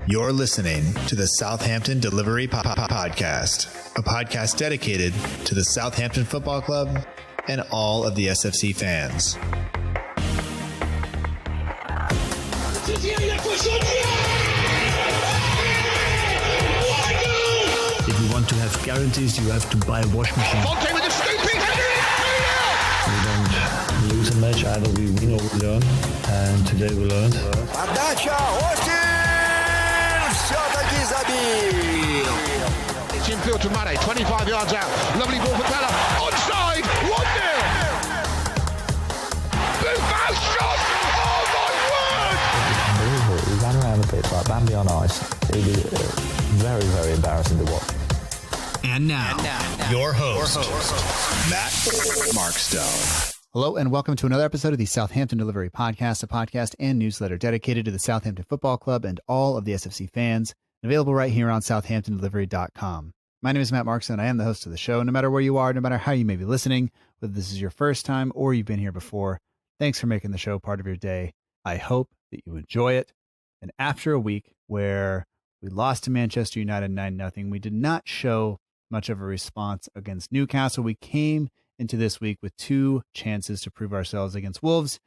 You're listening to the Southampton Dellivery Podcast, a podcast dedicated to the Southampton Football Club and all of the SFC fans. If you want to have guarantees, you have to buy a washing machine. Fonte with a scooping header. We don't lose a match, either we win or we learn. And today we learned. Подача, Остин! Все-таки забил! It's infield to Mane, 25 yards out. Lovely ball for Bella. Onside, 1-0! Buffon shot! Oh my word! Unbelievable. He ran around the pitch like Bambi on ice. It was very, very embarrassing to watch. And now, your host, Matt Markstone. Hello and welcome to another episode of the Southampton Dellivery Podcast, a podcast and newsletter dedicated to the Southampton Football Club and all of the SFC fans, available right here on southamptondellivery.com. My name is Matt Markstone. I am the host of the show. No matter where you are, no matter how you may be listening, whether this is your first time or you've been here before, thanks for making the show part of your day. I hope that you enjoy it. And after a week where we lost to Manchester United 9-0, we did not show much of a response against Newcastle. We came into this week with two chances to prove ourselves against Wolves.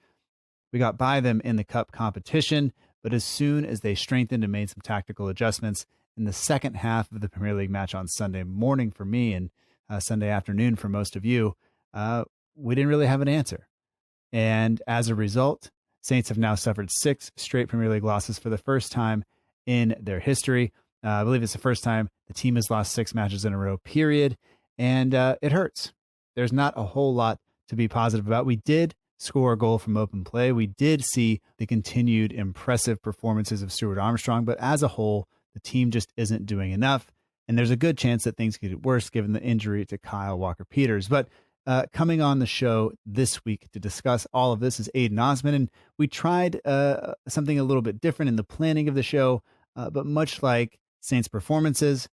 We got by them in the cup competition, but as soon as they strengthened and made some tactical adjustments in the second half of the Premier League match on Sunday morning for me and Sunday afternoon for most of you, we didn't really have an answer. And as a result, Saints have now suffered 6 straight Premier League losses for the first time in their history. I believe it's the first time the team has lost 6 matches in a row, period. And it hurts. There's not a whole lot to be positive about. We did score a goal from open play. We did see the continued impressive performances of Stuart Armstrong, but as a whole, the team just isn't doing enough. And there's a good chance that things could get worse given the injury to Kyle Walker-Peters. But coming on the show this week to discuss all of this is Aydin Osman. And we tried something a little bit different in the planning of the show, but much like Saints performances,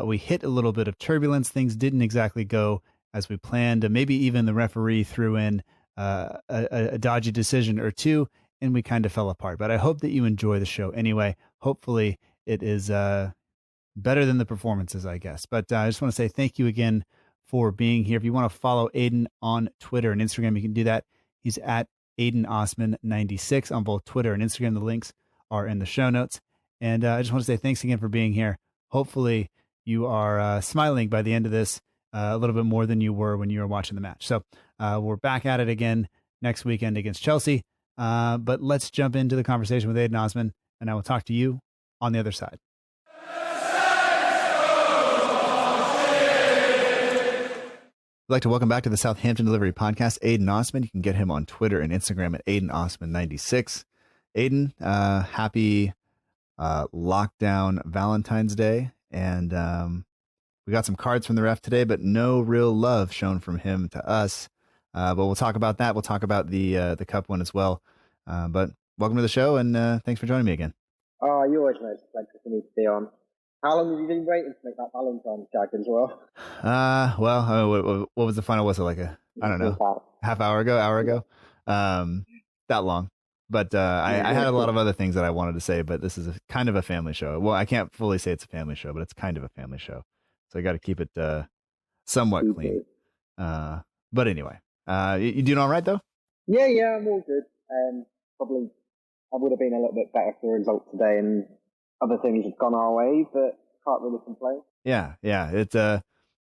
we hit a little bit of turbulence. Things didn't exactly go as we planned. Maybe even the referee threw in a dodgy decision or two, and we kind of fell apart. But I hope that you enjoy the show anyway. Hopefully it is better than the performances, I guess. But I just want to say thank you again for being here. If you want to follow Aydin on Twitter and Instagram, you can do that. He's at Aydin Osman 96 on both Twitter and Instagram. The links are in the show notes. And I just want to say thanks again for being here. Hopefully you are smiling by the end of this a little bit more than you were when you were watching the match. So we're back at it again next weekend against Chelsea. But let's jump into the conversation with Aydin Osman, and I will talk to you on the other side. I'd like to welcome back to the Southampton Dellivery Podcast, Aydin Osman. You can get him on Twitter and Instagram at Aydin Osman 96. Aydin, happy lockdown Valentine's Day. And we got some cards from the ref today, but no real love shown from him to us. But we'll talk about that. We'll talk about the cup one as well. But welcome to the show, and thanks for joining me again. Oh, you always know it's a pleasure for me to be on. How long have you been waiting to make that Valentine's gag as well? What was the final? Was it like I don't know, half hour ago? That long. But I had a lot of other things that I wanted to say, but this is kind of a family show. Well, I can't fully say it's a family show, but it's kind of a family show. So I got to keep it somewhat clean. But anyway, you doing all right, though? Yeah, I'm all good. Probably I would have been a little bit better if the result today and other things had gone our way, but can't really complain. Yeah. It's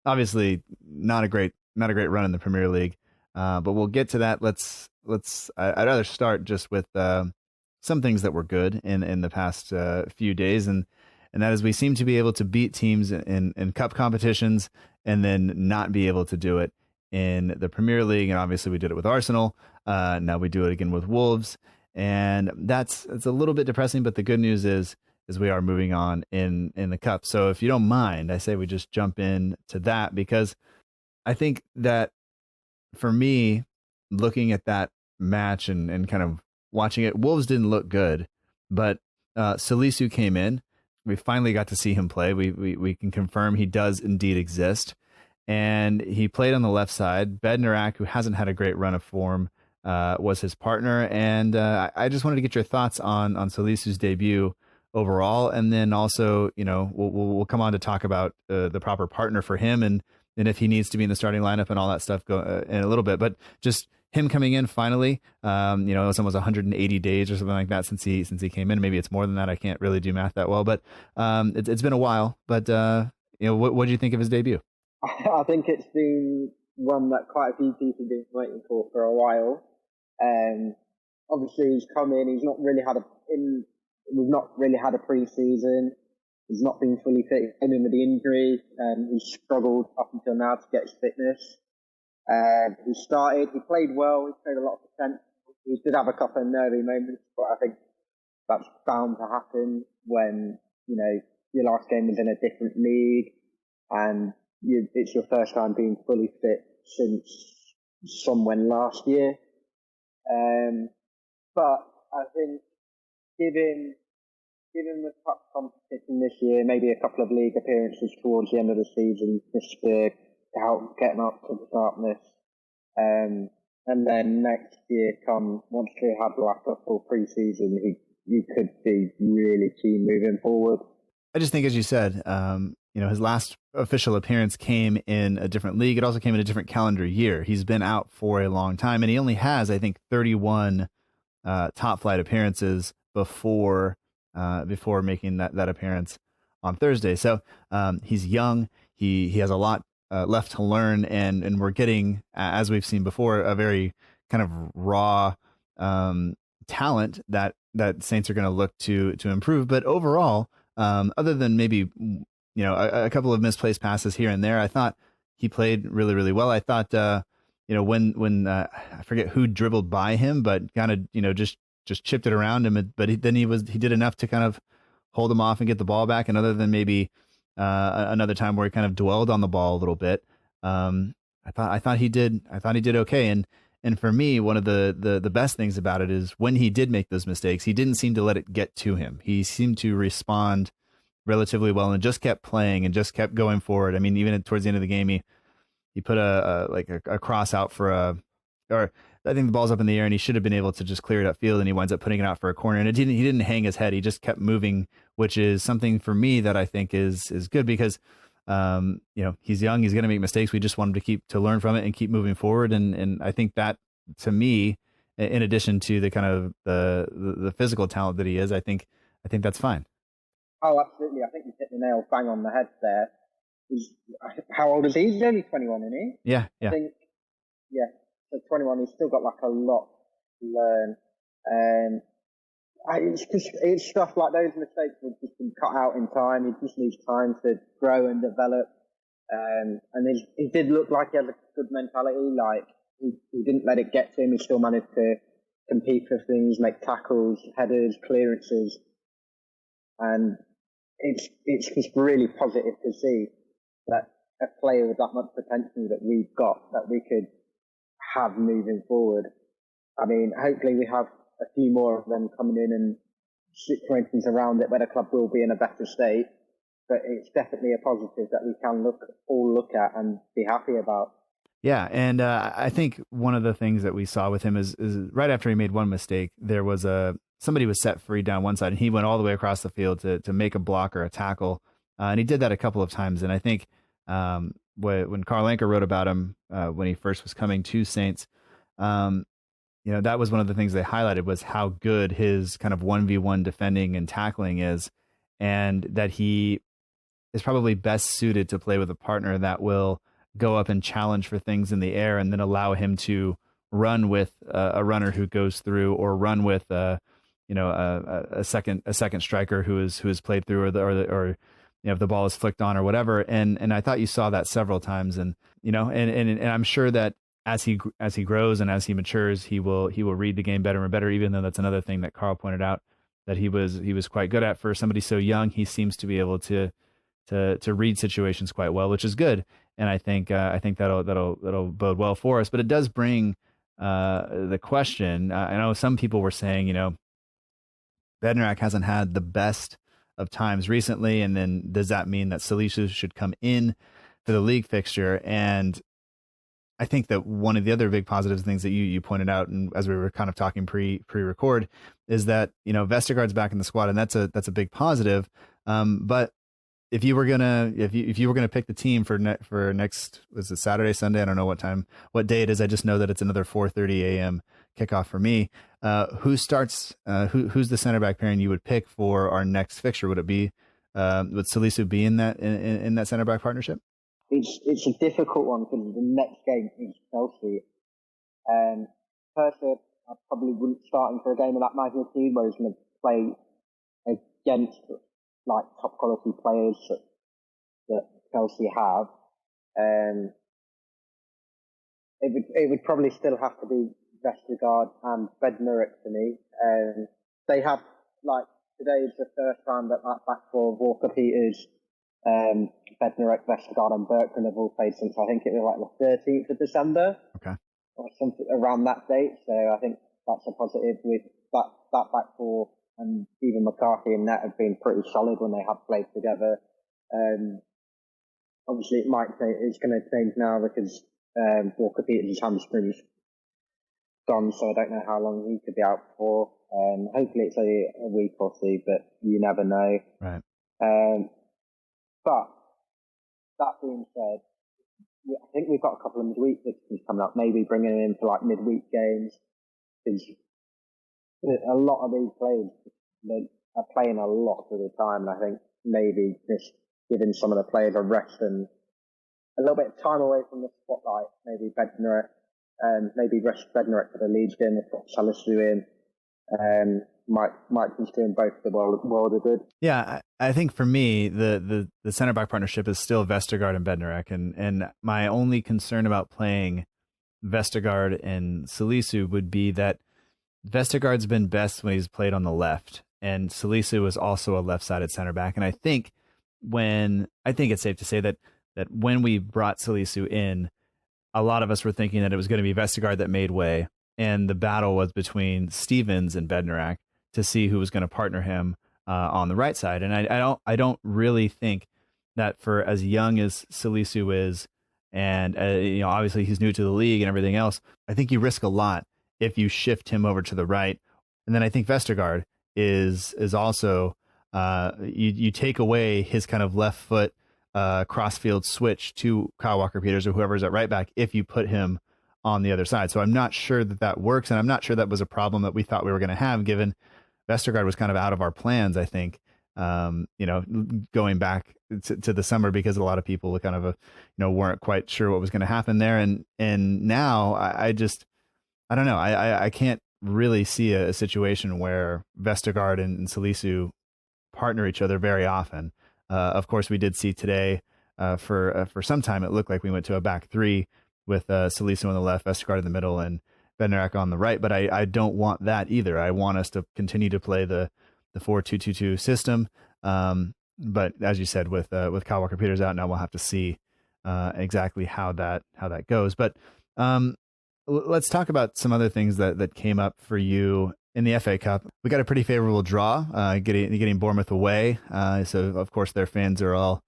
obviously not a great run in the Premier League, but we'll get to that. I'd rather start just with some things that were good in the past few days, and that is we seem to be able to beat teams in cup competitions and then not be able to do it in the Premier League. And obviously we did it with Arsenal. Now we do it again with Wolves, and it's a little bit depressing. But the good news is we are moving on in the cup. So if you don't mind, I say we just jump in to that, because I think that for me, looking at that match and kind of watching it, Wolves didn't look good, but Salisu came in. We finally got to see him play. We can confirm he does indeed exist. And he played on the left side. Bednarak, who hasn't had a great run of form, was his partner. And I just wanted to get your thoughts on Salisu's debut overall. And then also, we'll come on to talk about the proper partner for him and if he needs to be in the starting lineup and all that stuff in a little bit. But just him coming in finally, it's almost 180 days or something like that since he came in. Maybe it's more than that. I can't really do math that well, but it's been a while. But what do you think of his debut? I think it's been one that quite a few people have been waiting for a while. Obviously, he's come in. We've not really had a pre-season. He's not been fully fit. He came in with the injury. He's struggled up until now to get his fitness. He played well. He played a lot of potential. He did have a couple of nervy moments, but I think that's bound to happen when, your last game was in a different league and it's your first time being fully fit since someone last year. But I think given the cup competition this year, maybe a couple of league appearances towards the end of the season, just to help getting up to the sharpness. And then next year, once we have like a full pre-season, he could be really key moving forward. I just think, as you said, his last official appearance came in a different league. It also came in a different calendar year. He's been out for a long time, and he only has, I think, 31 top flight appearances before making that appearance on Thursday. So he's young. He has a lot left to learn, and we're getting, as we've seen before, a very kind of raw talent that Saints are going to look to improve. But overall, other than maybe a couple of misplaced passes here and there, I thought he played really, really well. I thought when I forget who dribbled by him, but kind of just chipped it around him, but he did enough to kind of hold him off and get the ball back. And other than maybe another time where he kind of dwelled on the ball a little bit, I thought he did okay. And for me, one of the best things about it is when he did make those mistakes, he didn't seem to let it get to him. He seemed to respond relatively well and just kept playing and just kept going forward. I mean, even towards the end of the game, he put a cross out or I think the ball's up in the air and he should have been able to just clear it upfield, and he winds up putting it out for a corner. And he didn't hang his head. He just kept moving, which is something for me that I think is good because he's young, he's going to make mistakes. We just want him to learn from it and keep moving forward. And I think that, to me, in addition to the kind of the physical talent that he is, I think that's fine. Oh, absolutely. I think you hit the nail bang on the head there. How old is he? He's only 21, isn't he? Yeah. I think, yeah. So 21, he's still got like a lot to learn. It's stuff like those mistakes have just been cut out in time. He just needs time to grow and develop. And he did look like he had a good mentality. Like he didn't let it get to him. He still managed to compete for things, make tackles, headers, clearances. And it's just really positive to see that a player with that much potential that we've got, that we could have moving forward. I mean, hopefully we have a few more of them coming in and situations around it where the club will be in a better state. But it's definitely a positive that we can look at and be happy about. Yeah, and I think one of the things that we saw with him is right after he made one mistake, there was somebody was set free down one side, and he went all the way across the field to make a block or a tackle, and he did that a couple of times. And I think when Carl Anker wrote about him when he first was coming to Saints, that was one of the things they highlighted was how good his kind of 1v1 defending and tackling is, and that he is probably best suited to play with a partner that will go up and challenge for things in the air and then allow him to run with a runner who goes through, or run with a second striker who is played through, or if the ball is flicked on or whatever. And I thought you saw that several times, and I'm sure that as he grows and as he matures, he will read the game better and better, even though that's another thing that Carl pointed out that he was quite good at. For somebody so young, he seems to be able to read situations quite well, which is good. And I think that'll bode well for us. But it does bring the question. I know some people were saying, Bednarik hasn't had the best of times recently, and then does that mean that Salisu should come in for the league fixture? And I think that one of the other big positive things that you pointed out, and as we were kind of talking pre-record, is that, Vestergaard's back in the squad, and that's a big positive. But if you were gonna pick the team for next, was it Saturday, Sunday? I don't know what day it is. I just know that it's another 4:30 a.m. kickoff for me. Who starts? Who's the center back pairing you would pick for our next fixture? Would it be would Salisu be in that center back partnership? It's a difficult one because the next game is Chelsea. Personally, I probably wouldn't start him for a game of that magnitude where he's going to play against like top quality players that Chelsea have. It would probably still have to be Vestergaard and Bednarek for me. They have, like, today is the first time that back four, Walker Peters, Bednarek, Vestergaard and Bertrand have all played since I think it was like the 13th of December. Okay. Or something around that date. So I think that's a positive with that back four, and even McCarthy and Net have been pretty solid when they have played together. Obviously it's going to change now because Walker Peters' hamstring's gone, so I don't know how long he could be out for. Hopefully it's only a week or two, but you never know. Right. But that being said, I think we've got a couple of midweek fixtures coming up. Maybe bringing him in for like midweek games, because a lot of these players are playing a lot of the time. And I think maybe just giving some of the players a rest and a little bit of time away from the spotlight. Maybe Bednarek, maybe rest Bednarek for the Leeds game. They've got Salisu in. Might just doing both the world of good. Yeah, I think for me, the center back partnership is still Vestergaard and Bednarek, and my only concern about playing Vestergaard and Salisu would be that Vestergaard's been best when he's played on the left, and Salisu is also a left-sided center back. And I think it's safe to say that when we brought Salisu in, a lot of us were thinking that it was going to be Vestergaard that made way, and the battle was between Stevens and Bednarek to see who was going to partner him on the right side. And I don't really think that for as young as Salisu is, and obviously he's new to the league and everything else, I think you risk a lot if you shift him over to the right. And then I think Vestergaard is also you take away his kind of left foot crossfield switch to Kyle Walker-Peters or whoever's at right back if you put him on the other side. So I'm not sure that works, and I'm not sure that was a problem that we thought we were going to have, given Vestergaard was kind of out of our plans, I think, going back to the summer, because a lot of people kind of weren't quite sure what was going to happen there. And now I don't know. I can't really see a situation where Vestergaard and Salisu partner each other very often. Of course, we did see today for some time, it looked like we went to a back three with Salisu on the left, Vestergaard in the middle, and Bednarek on the right. But I don't want that either. I want us to continue to play the 4-2-2-2 system. But as you said, with Kyle Walker-Peters out now, we'll have to see exactly how that goes. But let's talk about some other things that came up for you in the FA Cup. We got a pretty favorable draw, getting Bournemouth away. So of course their fans are all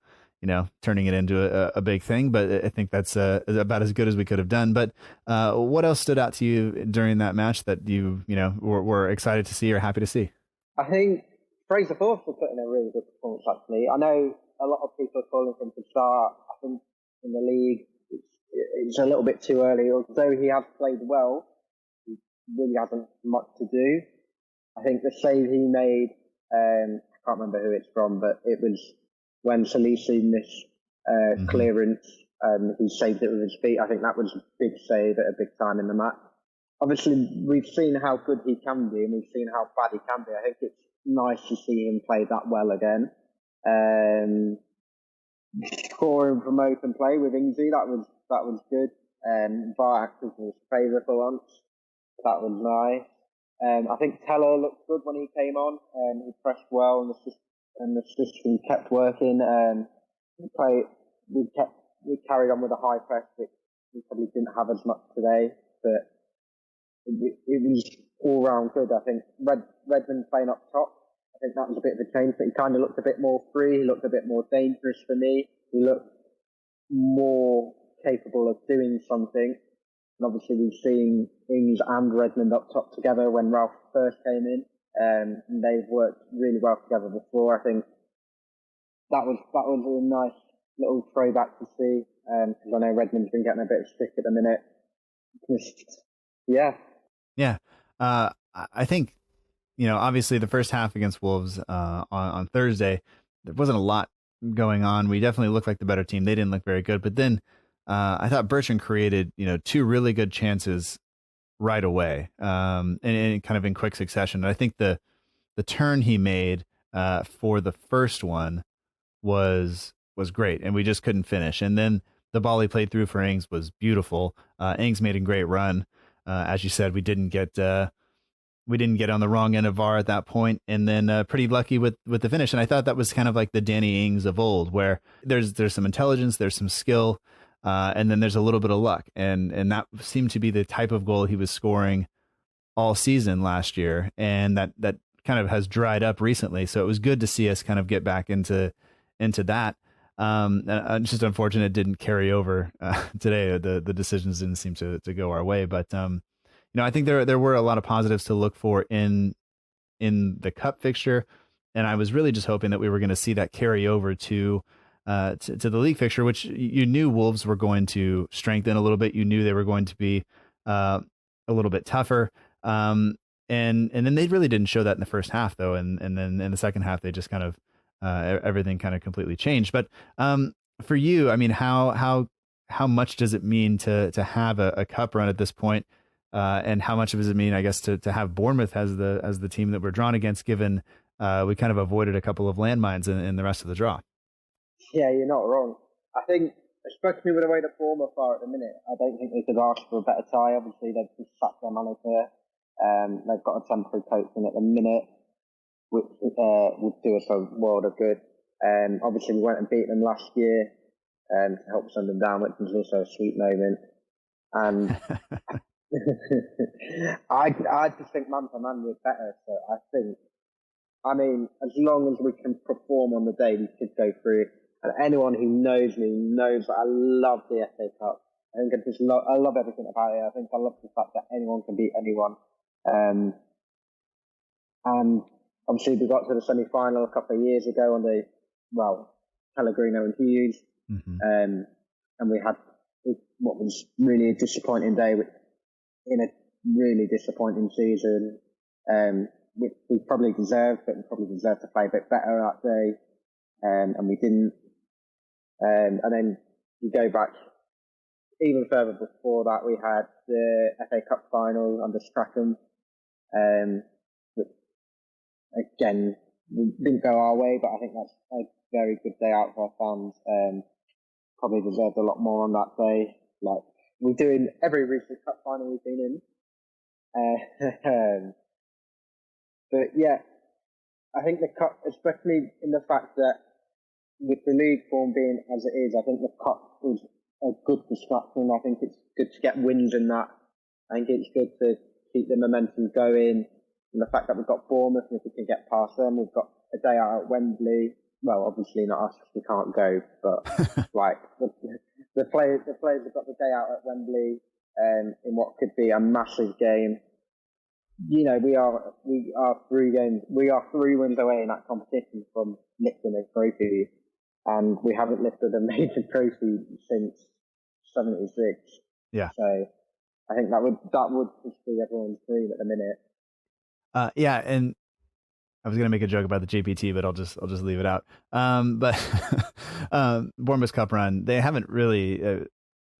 turning it into a big thing, but I think that's about as good as we could have done. But what else stood out to you during that match that you were excited to see or happy to see? I think Fraser Forster put in a really good performance, actually. I know a lot of people are calling for him to start. I think in the league it's a little bit too early. Although he has played well, he really hasn't much to do. I think the save he made, I can't remember who it's from, but it was when Salisu missed clearance, he saved it with his feet. I think that was a big save at a big time in the match. Obviously, we've seen how good he can be, and we've seen how bad he can be. I think it's nice to see him play that well again. Scoring from open play with Ings-y, that was good. VAR acted in his favour for once. That was nice. I think Teller looked good when he came on. He pressed well, and the system kept working. We carried on with a high press, which we probably didn't have as much today, but it was all round good. I think Redmond playing up top, I think that was a bit of a change, but he kind of looked a bit more free. He looked a bit more dangerous for me. He looked more capable of doing something. And obviously we've seen Ings and Redmond up top together when Ralph first came in. And they've worked really well together before. I think that was a nice little throwback to see. Because I know Redmond's been getting a bit of stick at the minute. Yeah. I think, obviously the first half against Wolves on Thursday, there wasn't a lot going on. We definitely looked like the better team. They didn't look very good. But then I thought Bertrand created, two really good chances right away, and kind of in quick succession. And I think the turn he made for the first one was great, and we just couldn't finish. And then the ball he played through for Ings was beautiful. Ings made a great run. As you said, we didn't get on the wrong end of VAR at that point, and then pretty lucky with the finish. And I thought that was kind of like the Danny Ings of old, where there's some intelligence, there's some skill, and then there's a little bit of luck. And that seemed to be the type of goal he was scoring all season last year, and that kind of has dried up recently. So it was good to see us kind of get back into that. It's just unfortunate it didn't carry over today. The decisions didn't seem to go our way, but I think there were a lot of positives to look for in the cup fixture, and I was really just hoping that we were going to see that carry over to the league fixture, which you knew Wolves were going to strengthen a little bit. You knew they were going to be a little bit tougher, and then they really didn't show that in the first half, though, and then in the second half they just kind of everything kind of completely changed. But for you, I mean, how much does it mean to have a cup run at this point? And how much does it mean, I guess, to have Bournemouth as the team that we're drawn against, given we kind of avoided a couple of landmines in the rest of the draw? Yeah, you're not wrong. I think, especially with the way the Bournemouth are at the minute, I don't think they could ask for a better tie. Obviously, they've just sacked their manager. They've got a temporary coach in at the minute, which would do us a world of good. Obviously, we went and beat them last year to help send them down, which was also a sweet moment. And I just think man for man we're better. So I mean, as long as we can perform on the day, we should go through. And anyone who knows me knows that I love the FA Cup. I think I love everything about it. I think I love the fact that anyone can beat anyone. And obviously we got to the semi-final a couple of years ago on Pellegrino and Hughes. Mm-hmm. And we had what was really a disappointing day in a really disappointing season, which we probably deserved, but we probably deserved to play a bit better that day. And we didn't. And then you go back even further before that, we had the FA Cup final under Strachan, which again didn't go our way, but I think that's a very good day out for our fans. Probably deserved a lot more on that day. Like we do in every recent cup final we've been in. But yeah, I think the cup, especially in the fact that with the league form being as it is, I think the cup is a good distraction. I think it's good to get wins in that. I think it's good to keep the momentum going. And the fact that we've got Bournemouth, and if we can get past them, we've got a day out at Wembley. Well, obviously not us because we can't go, but like the players have got the day out at Wembley in what could be a massive game. We are 3 wins away in that competition from lifting a trophy, and we haven't lifted a major trophy since '76. Yeah. So I think that would just be everyone's dream at the minute. Yeah, and I was going to make a joke about the JPT, but I'll just leave it out. But Bournemouth's Cup run, they haven't really.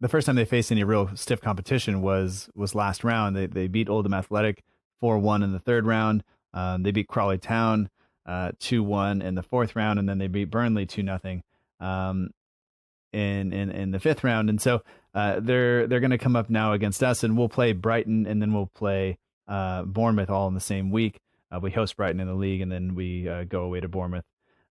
The first time they faced any real stiff competition was last round. They beat Oldham Athletic 4-1 in the third round. They beat Crawley Town 2-1 in the fourth round, and then they beat Burnley 2-0 in the fifth round. And so they're going to come up now against us, and we'll play Brighton, and then we'll play Bournemouth all in the same week. We host Brighton in the league, and then we go away to Bournemouth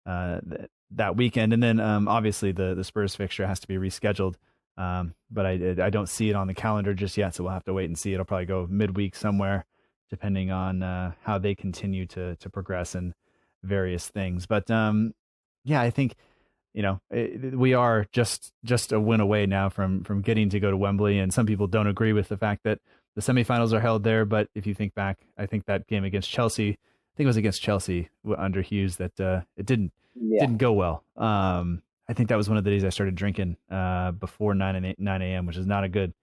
that weekend. And then obviously the Spurs fixture has to be rescheduled, but I don't see it on the calendar just yet, so we'll have to wait and see. It'll probably go midweek somewhere, depending on how they continue to progress in various things. But yeah, I think we are just a win away now from getting to go to Wembley. And some people don't agree with the fact that the semifinals are held there. But if you think back, I think that game against Chelsea, I think it was against Chelsea under Hughes, that it didn't go well. I think that was one of the days I started drinking before 9 a.m., which is not a good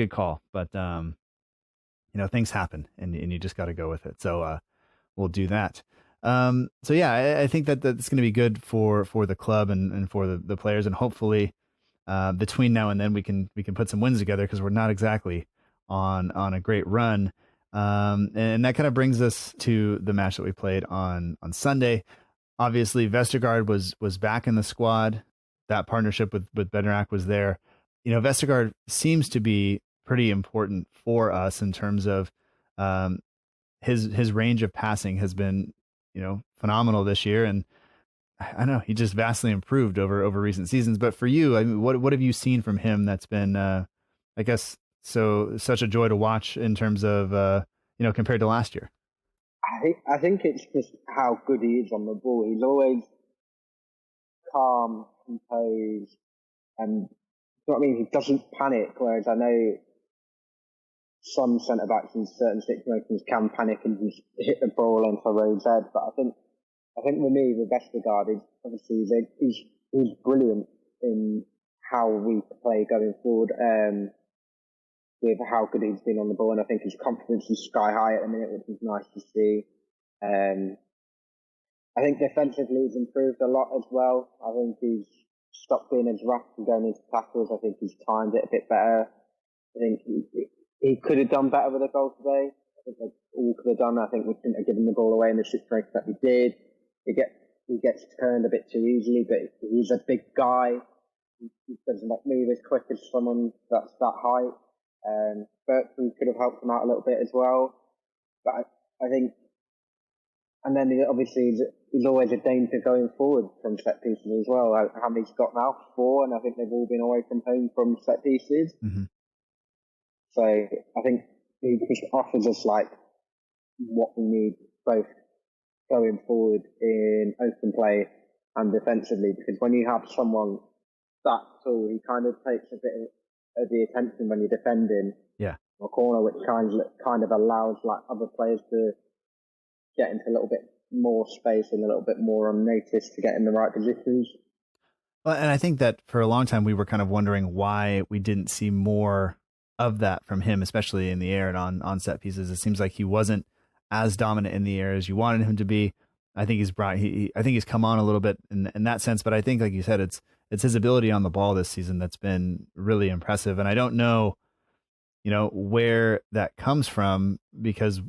call. But things happen, and you just got to go with it. So we'll do that. So yeah, I think that that's going to be good for the club and for the players, and hopefully between now and then we can put some wins together, because we're not exactly on a great run. And that kind of brings us to the match that we played on Sunday. Obviously, Vestergaard was back in the squad. That partnership with Bertrand was there. Vestergaard seems to be pretty important for us in terms of his range of passing has been phenomenal this year, and I know he just vastly improved over recent seasons. But for you, I mean, what have you seen from him that's been I guess such a joy to watch in terms of compared to last year? I think it's just how good he is on the ball. He's always calm, composed, and he doesn't panic. Whereas I know some centre backs in certain situations can panic and just hit the ball into Rowe's head. But I think with me, with Vestergaard, is obviously he's brilliant in how we play going forward. With how good he's been on the ball, and I think his confidence is sky high at the minute, which is nice to see. I think defensively he's improved a lot as well. I think he's stopped being as rough and going into tackles. I think he's timed it a bit better. I think he could have done better with a goal today. I think they all could have done. I think we shouldn't have given the ball away in the situation that we did. He gets turned a bit too easily, but he's a big guy. He doesn't move as quick as someone that's that height. Bertrand could have helped him out a little bit as well, but I think, and then obviously he's always a danger going forward from set pieces as well. How many he's got now? 4, and I think they've all been away from home from set pieces. Mm-hmm. So I think he just offers us what we need both going forward in open play and defensively, because when you have someone that tall, he kind of takes a bit of the attention when you're defending a corner, which kind of allows other players to get into a little bit more space and a little bit more on notice to get in the right positions. Well, and I think that for a long time we were kind of wondering why we didn't see more of that from him, especially in the air and on set pieces. It seems like he wasn't as dominant in the air as you wanted him to be. I think he's come on a little bit in that sense, but I think, like you said, it's his ability on the ball this season that's been really impressive. And I don't know, where that comes from, because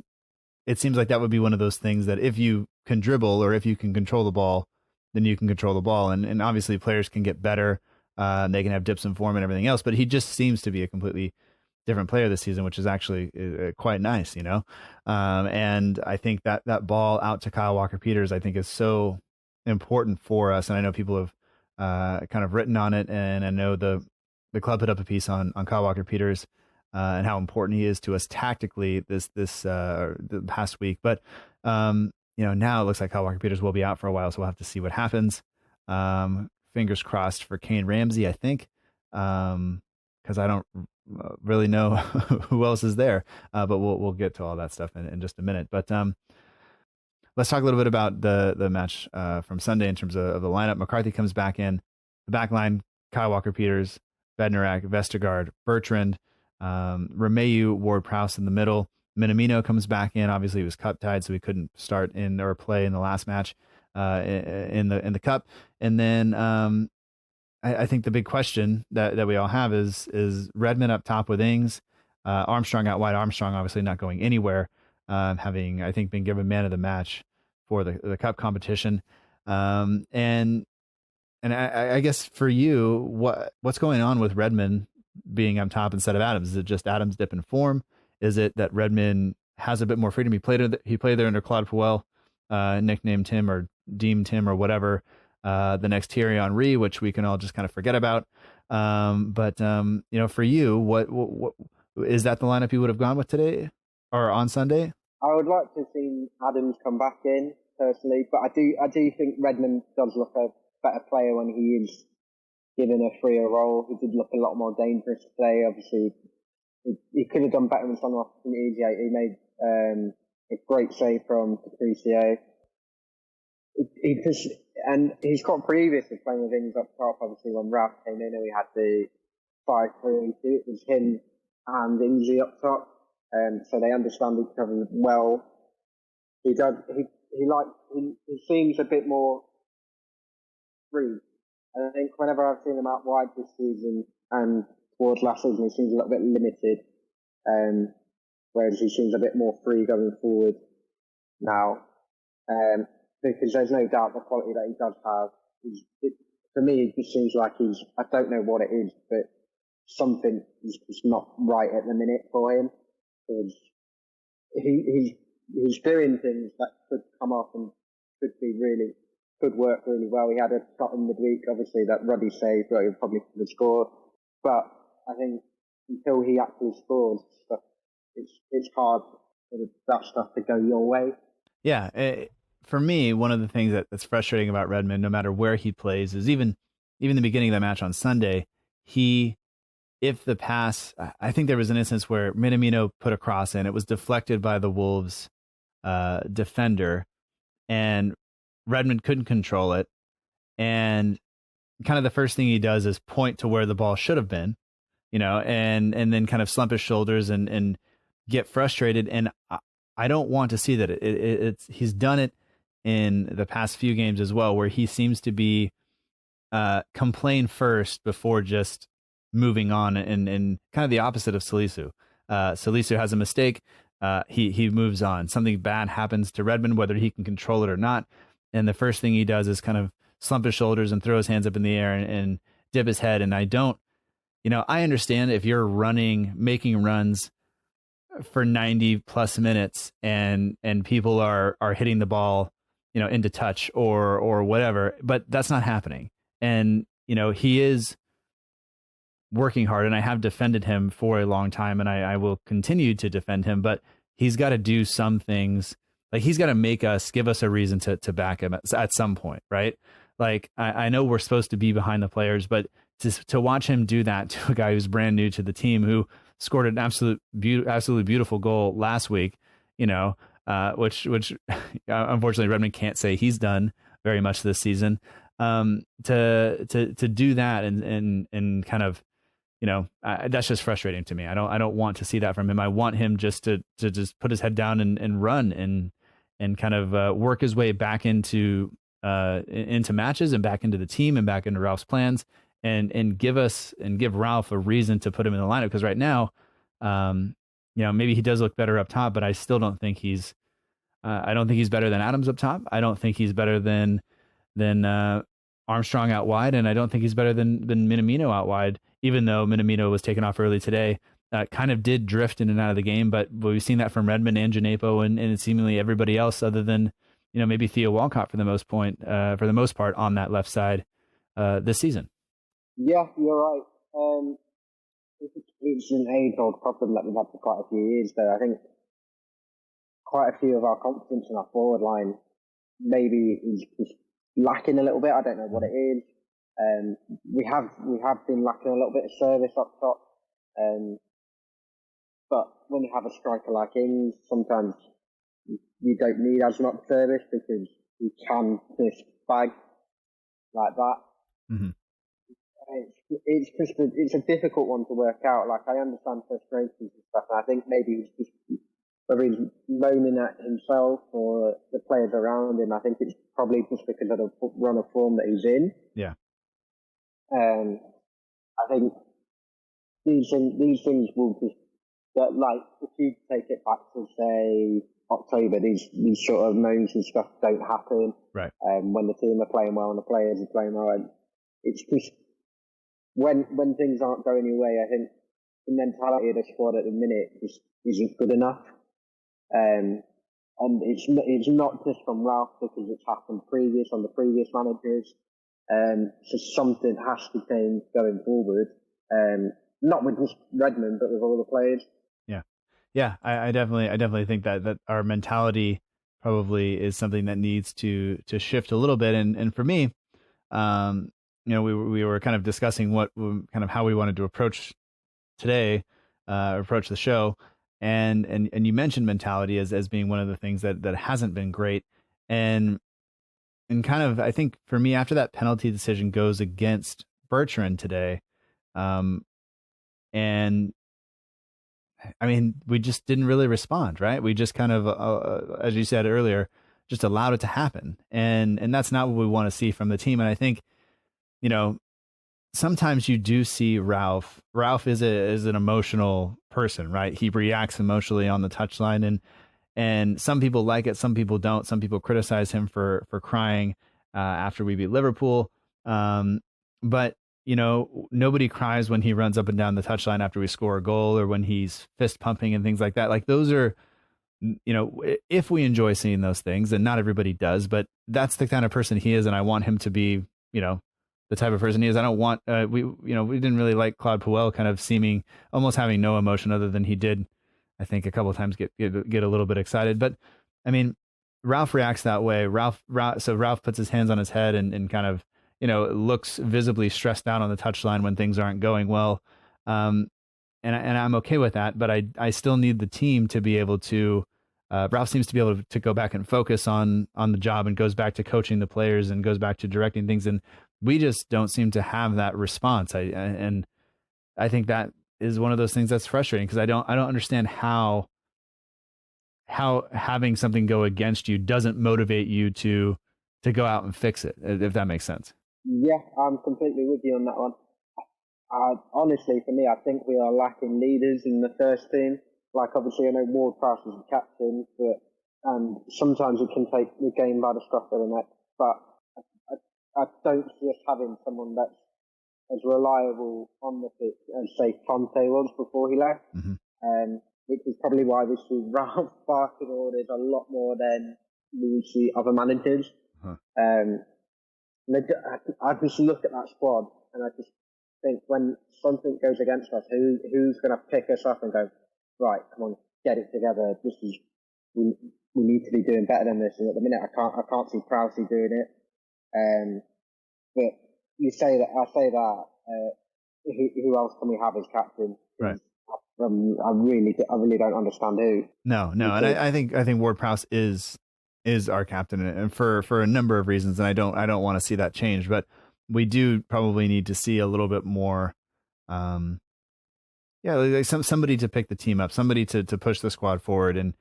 it seems like that would be one of those things that if you can dribble or if you can control the ball, then you can control the ball. And obviously players can get better. They can have dips in form and everything else, but he just seems to be a completely different player this season, which is actually quite nice, and I think that ball out to Kyle Walker-Peters, I think, is so important for us. And I know people have kind of written on it, and I know the club put up a piece on Kyle Walker-Peters and how important he is to us tactically this the past week. But now it looks like Kyle Walker-Peters will be out for a while, so we'll have to see what happens. Fingers crossed for Kane Ramsey, I think, because I don't really know who else is there, but we'll get to all that stuff in just a minute. But let's talk a little bit about the match from Sunday in terms of the lineup. McCarthy comes back in. The back line: Kyle Walker-Peters, Bednarak, Vestergaard, Bertrand, Romeu, Ward-Prowse in the middle. Minamino comes back in. Obviously, he was cup tied, so he couldn't start in or play in the last match in the cup. And then I think the big question that we all have is Redmond up top with Ings, Armstrong out wide. Armstrong obviously not going anywhere, having, I think, been given man of the match for the cup competition. And I guess for you, what's going on with Redmond being up top instead of Adams? Is it just Adams dipping form? Is it that Redmond has a bit more freedom? He played there under Claude Puel, nicknamed him or deemed him or whatever the next Thierry Henry, which we can all just kind of forget about. But for you, what is that the lineup you would have gone with today or on Sunday? I would like to see Adams come back in personally, but I do think Redmond does look better player when he is given a freer role. He did look a lot more dangerous today. Obviously, he could have done better in some opportunities. He made a great save from Patricio. And he's got previous with playing with Ings up top. Obviously, when Ralph came in and we had the 5-3-2, it was him and Ings up top. So they understand each other well. He seems a bit more free. And I think whenever I've seen him out wide this season and towards last season, he seems a little bit limited. Whereas he seems a bit more free going forward now. Because there's no doubt the quality that he does have. For me, it just seems like I don't know what it is, but something is just not right at the minute for him. Because he's doing things that could come off and could work really well. He had a shot in midweek, obviously, that Ruddy saved, but he probably could have scored. But I think until he actually scores, it's hard for that stuff to go your way. Yeah. For me, one of the things that's frustrating about Redmond, no matter where he plays, is even the beginning of the match on Sunday, if the pass, I think there was an instance where Minamino put a cross in, it was deflected by the Wolves defender, and Redmond couldn't control it. And kind of the first thing he does is point to where the ball should have been, and then kind of slump his shoulders and get frustrated. And I don't want to see that. He's done it in the past few games as well, where he seems to be complain first before just moving on, and kind of the opposite of Salisu. Salisu has a mistake, he moves on. Something bad happens to Redmond, whether he can control it or not, and the first thing he does is kind of slump his shoulders and throw his hands up in the air and dip his head. And I understand if you're making runs for 90 plus minutes and people are hitting the ball, into touch or whatever, but that's not happening. And, he is working hard, and I have defended him for a long time, and I will continue to defend him, but he's got to do some things. Like, he's got to give us a reason to back him at some point, right? Like, I know we're supposed to be behind the players, but to watch him do that to a guy who's brand new to the team, who scored an absolutely beautiful goal last week, which unfortunately Redmond can't say he's done very much this season. To do that and kind of, that's just frustrating to me. I don't want to see that from him. I want him just to just put his head down and run and kind of work his way back into matches and back into the team and back into Ralph's plans and give Ralph a reason to put him in the lineup. Because right now, maybe he does look better up top, but I still don't think I don't think he's better than Adams up top. I don't think he's better than Armstrong out wide, and I don't think he's better than Minamino out wide, even though Minamino was taken off early today. Kind of did drift in and out of the game, but we've seen that from Redmond and Janepo and seemingly everybody else other than, maybe Theo Walcott for the most part on that left side this season. Yeah, you're right. It's an age-old problem that we've had for quite a few years, though. I think quite a few of our confidence in our forward line maybe is just lacking a little bit. I don't know what it is. We have been lacking a little bit of service up top. But when you have a striker like Ings, sometimes you don't need as much service because you can just bag like that. Mm-hmm. It's a difficult one to work out. Like, I understand frustrations and stuff, and I think maybe he's just, whether he's moaning at himself or the players around him, I think it's probably just because of the run of form that he's in. Yeah. I think these things will just, like, if you take it back to, say, October, these sort of moans and stuff don't happen. Right. When the team are playing well and the players are playing well, and it's just when things aren't going your way, I think the mentality of the squad at the minute just isn't good enough. And it's not just from Ralph, because it's happened on the previous managers. So something has to change going forward. Not with just Redmond, but with all the players. Yeah. I definitely think that our mentality probably is something that needs to shift a little bit. And for me, we were kind of discussing how we wanted to approach today, approach the show. And you mentioned mentality as being one of the things that hasn't been great. And kind of, I think for me, after that penalty decision goes against Bertrand today, and I mean, we just didn't really respond, right? We just kind of, as you said earlier, just allowed it to happen. And that's not what we want to see from the team. And I think, sometimes you do see Ralph. Ralph is an emotional person, right? He reacts emotionally on the touchline, and some people like it, some people don't. Some people criticize him for crying after we beat Liverpool. But nobody cries when he runs up and down the touchline after we score a goal, or when he's fist pumping and things like that. Like, those are, if we enjoy seeing those things, and not everybody does, but that's the kind of person he is. And I want him to be, the type of person he is. I don't want, we didn't really like Claude Puel kind of seeming almost having no emotion, other than he did, I think, a couple of times get a little bit excited. But I mean, Ralph reacts that way. Ralph puts his hands on his head and kind of, looks visibly stressed out on the touchline when things aren't going well. And I'm okay with that, but I still need the team to be able to, Ralph seems to be able to go back and focus on the job, and goes back to coaching the players, and goes back to directing things. And we just don't seem to have that response. I think that is one of those things that's frustrating, because I don't understand how having something go against you doesn't motivate you to go out and fix it, if that makes sense. Yeah, I'm completely with you on that one. Honestly, for me, I think we are lacking leaders in the first team. Like, obviously, I know Ward-Prowse is the captain, but sometimes it can take the game by the scruff of the neck. But I don't see us having someone that's as reliable on the pitch as, say, Conte was before he left. Mm-hmm. Which is probably why we see Ralph barking orders a lot more than we see other managers. Huh. I just look at that squad, and I just think, when something goes against us, who's going to pick us up and go, right, come on, get it together. We need to be doing better than this. And at the minute, I can't see Prowse doing it. But I say that. Who else can we have as captain? Right. I really don't understand who. No, and I think Ward-Prowse is our captain, and for a number of reasons, and I don't want to see that change, but we do probably need to see a little bit more. Like somebody to pick the team up, somebody to push the squad forward, and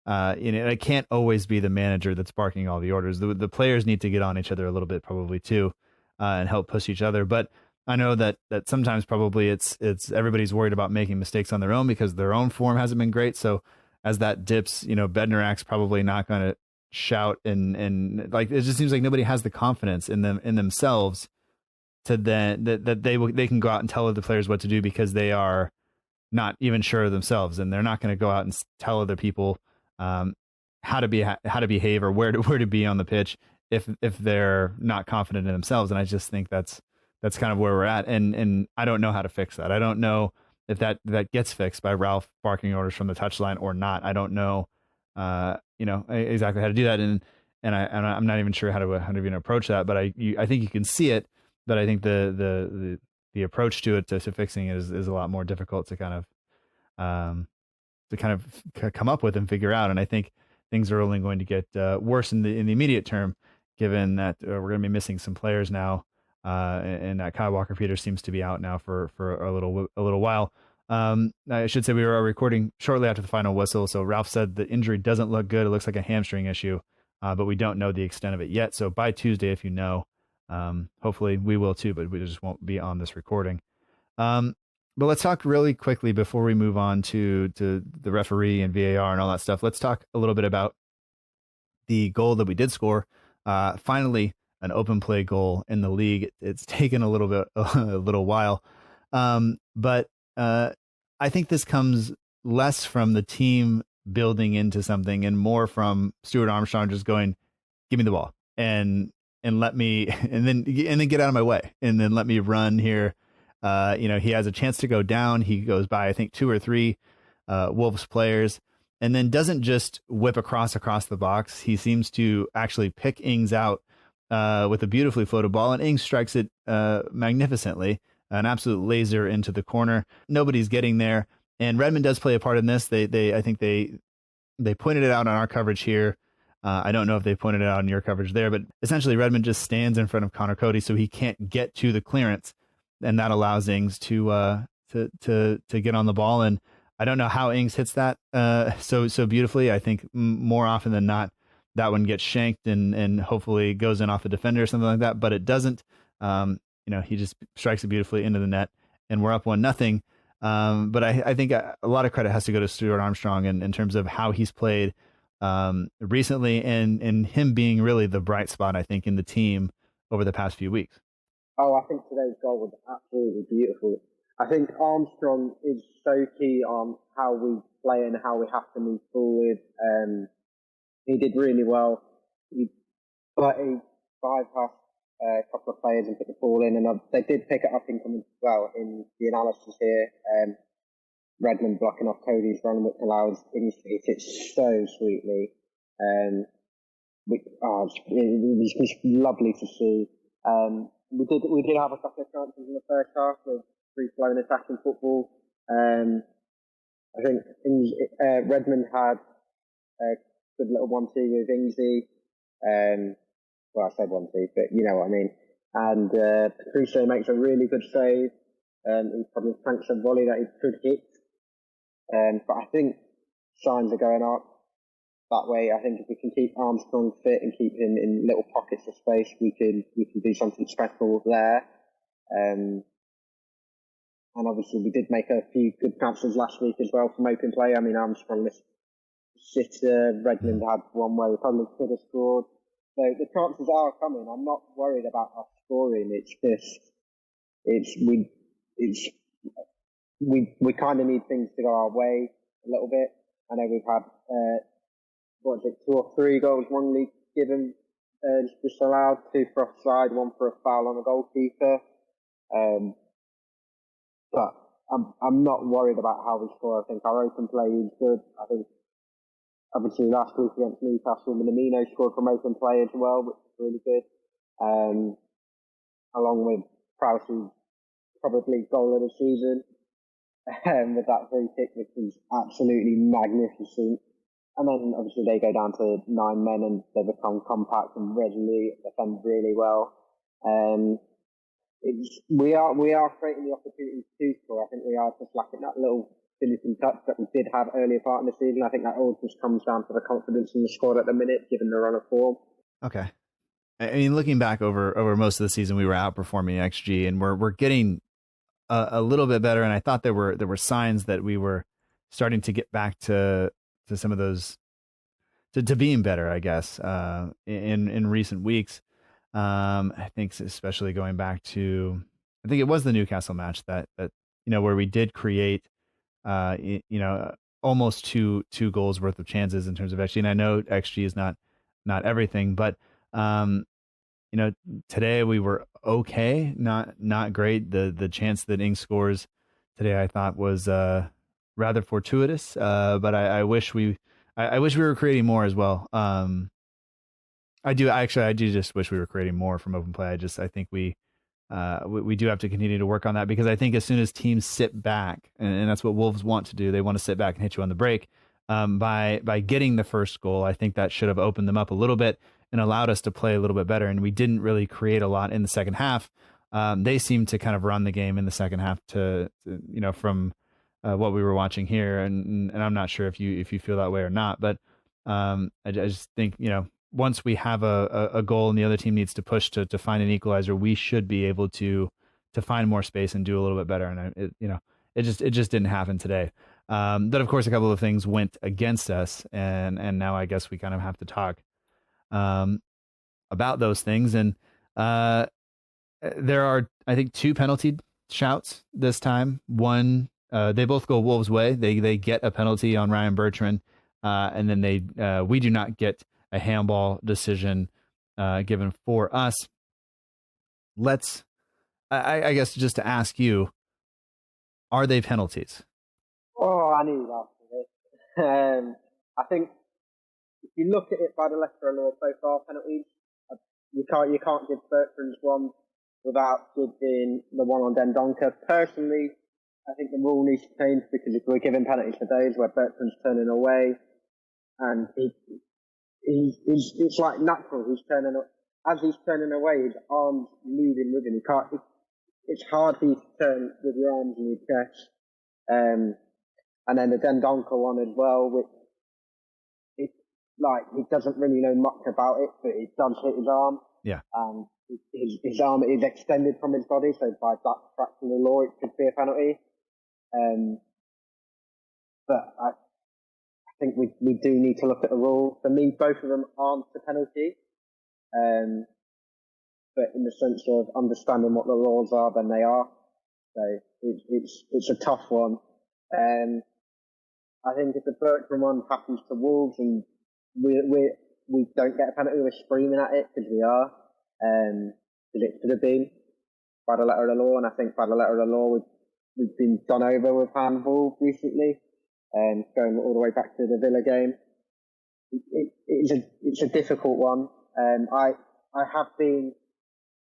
it can't always be the manager that's barking all the orders. The players need to get on each other a little bit, probably too, and help push each other. But I know that sometimes probably it's everybody's worried about making mistakes on their own, because their own form hasn't been great. So as that dips, Bednarak's probably not going to shout, and like, it just seems like nobody has the confidence in themselves to then that they can go out and tell other players what to do, because they are not even sure of themselves, and they're not going to go out and tell other people how to behave, or where to be on the pitch if they're not confident in themselves. And I just think that's kind of where we're at, and I don't know how to fix that. I don't know if that gets fixed by Ralph barking orders from the touchline or not. I don't know exactly how to do that, and I'm not even sure how to even approach that. But I think you can see it, but I think the approach to it, to fixing it, is a lot more difficult to kind of come up with and figure out. And I think things are only going to get worse in the immediate term, given that we're going to be missing some players now, and that Kyle Walker-Peters seems to be out now for a little while. I should say we were recording shortly after the final whistle, so Ralph said the injury doesn't look good. It looks like a hamstring issue, but we don't know the extent of it yet. So by Tuesday, if you know, hopefully we will too, but we just won't be on this recording. But let's talk really quickly before we move on to the referee and VAR and all that stuff. Let's talk a little bit about the goal that we did score. Finally, an open play goal in the league. It's taken a little while, but I think this comes less from the team building into something and more from Stuart Armstrong just going, "Give me the ball and let me and then get out of my way and then let me run here." He has a chance to go down. He goes by, I think, 2 or 3 Wolves players, and then doesn't just whip across the box. He seems to actually pick Ings out with a beautifully floated ball, and Ings strikes it magnificently, an absolute laser into the corner. Nobody's getting there, and Redmond does play a part in this. I think they pointed it out on our coverage here. I don't know if they pointed it out on your coverage there, but essentially Redmond just stands in front of Connor Cody, so he can't get to the clearance, and that allows Ings to get on the ball. And I don't know how Ings hits that so beautifully. I think more often than not, that one gets shanked and hopefully goes in off a defender or something like that, but it doesn't. He just strikes it beautifully into the net, and we're up 1-0. But I think a lot of credit has to go to Stuart Armstrong in terms of how he's played recently, and him being really the bright spot, I think, in the team over the past few weeks. Oh, I think today's goal was absolutely beautiful. I think Armstrong is so key on how we play and how we have to move forward. He did really well. He bypassed a couple of players and put the ball in, and they did pick it up in the analysis here. Redmond blocking off Cody's run, which allows Ings to hit it so sweetly. It was lovely to see. We did have a couple of chances in the first half with free-flowing attacking football. I think Redmond had a good little 1-2 with Ingsy. I said 1-2, but you know what I mean. And Patron makes a really good save. He probably thanks a volley that he could hit. But I think signs are going up that way. I think if we can keep Armstrong fit and keep him in little pockets of space, we can do something special there. And obviously we did make a few good chances last week as well from open play. I mean, Armstrong missed sitter. Redmond had one where we probably could have scored. So the chances are coming. I'm not worried about us scoring. We kind of need things to go our way a little bit. I know we've had 2 or 3 goals wrongly given, disallowed, 2 for offside, 1 for a foul on a goalkeeper. But I'm not worried about how we score. I think our open play is good. I think obviously last week against Newcastle, Minamino scored from open play as well, which is really good. Along with Prowse's probably goal of the season. With that free kick, which was absolutely magnificent. And then obviously they go down to 9 men and they become compact and resolute, defend really well. We are creating the opportunities to score. I think we are just lacking that little finishing touch that we did have earlier part in the season. I think that all just comes down to the confidence in the squad at the minute, given the run of form. Okay. I mean, looking back over most of the season, we were outperforming XG, and we're getting a little bit better. And I thought there were signs that we were starting to get back to some of those to being better, I guess, in recent weeks. I think especially going back to, I think it was the Newcastle match that where we did create almost two goals worth of chances in terms of XG. And I know XG is not everything, but today we were okay, not great. The chance that Ings scores today, I thought, was rather fortuitous. But I wish we were creating more as well. I do just wish we were creating more from open play. I think we do have to continue to work on that, because I think as soon as teams sit back, and that's what Wolves want to do, they want to sit back and hit you on the break. By getting the first goal, I think that should have opened them up a little bit and allowed us to play a little bit better. And we didn't really create a lot in the second half. They seemed to kind of run the game in the second half from what we were watching here. And I'm not sure if you feel that way or not, but I just think, once we have a goal and the other team needs to push to find an equalizer, we should be able to find more space and do a little bit better. And it just didn't happen today. But of course, a couple of things went against us, and now I guess we kind of have to talk about those things. And there are, I think, 2 penalty shouts this time. One, they both go Wolves' way. They get a penalty on Ryan Bertrand, and then we do not get a handball decision given for us. I guess just to ask you, are they penalties? Oh, I knew you'd ask me this. I think if you look at it by the letter of law, both are penalties. you can't give Bertrand's one without giving the one on Dendoncker. Personally, I think the rule needs to change, because if we're giving penalties for days where Bertrand's turning away, and it's like natural. As he's turning away, his arms moving with him. He can't. It's hard for you to turn with your arms in your chest. And then the Dendoncker one as well, which it's like he doesn't really know much about it, but it does hit his arm. Yeah. His arm is extended from his body, so by that fraction of the law, it could be a penalty. But I think we do need to look at the rule. For me, both of them aren't a penalty. But in the sense of understanding what the laws are, then they are. So it's a tough one. I think if the Bertrand one happens to Wolves and we don't get a penalty, we're screaming at it, because we are. Because it could have been by the letter of the law, and I think by the letter of the law we've been done over with handball recently, going all the way back to the Villa game. It's a difficult one. I have been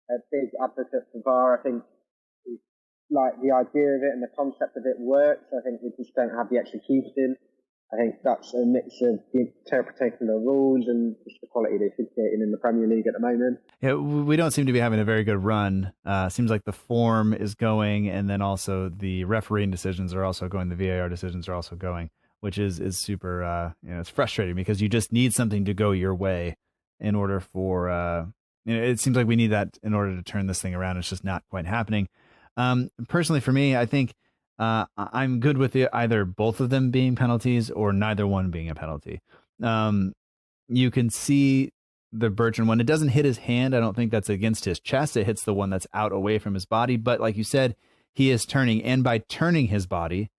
a big advocate for VAR. I think like the idea of it and the concept of it works. I think we just don't have the execution. I think that's a mix of the interpretation of the rules and just the quality of the officiating in the Premier League at the moment. Yeah, we don't seem to be having a very good run. Seems like the form is going, and then also the refereeing decisions are also going. The VAR decisions are also going, which is super. It's frustrating, because you just need something to go your way in order for. It seems like we need that in order to turn this thing around. It's just not quite happening. Personally, for me, I think. I'm good with either both of them being penalties or neither one being a penalty. You can see the Bertrand one. It doesn't hit his hand. I don't think that's against his chest. It hits the one that's out away from his body. But like you said, he is turning. And by turning his body,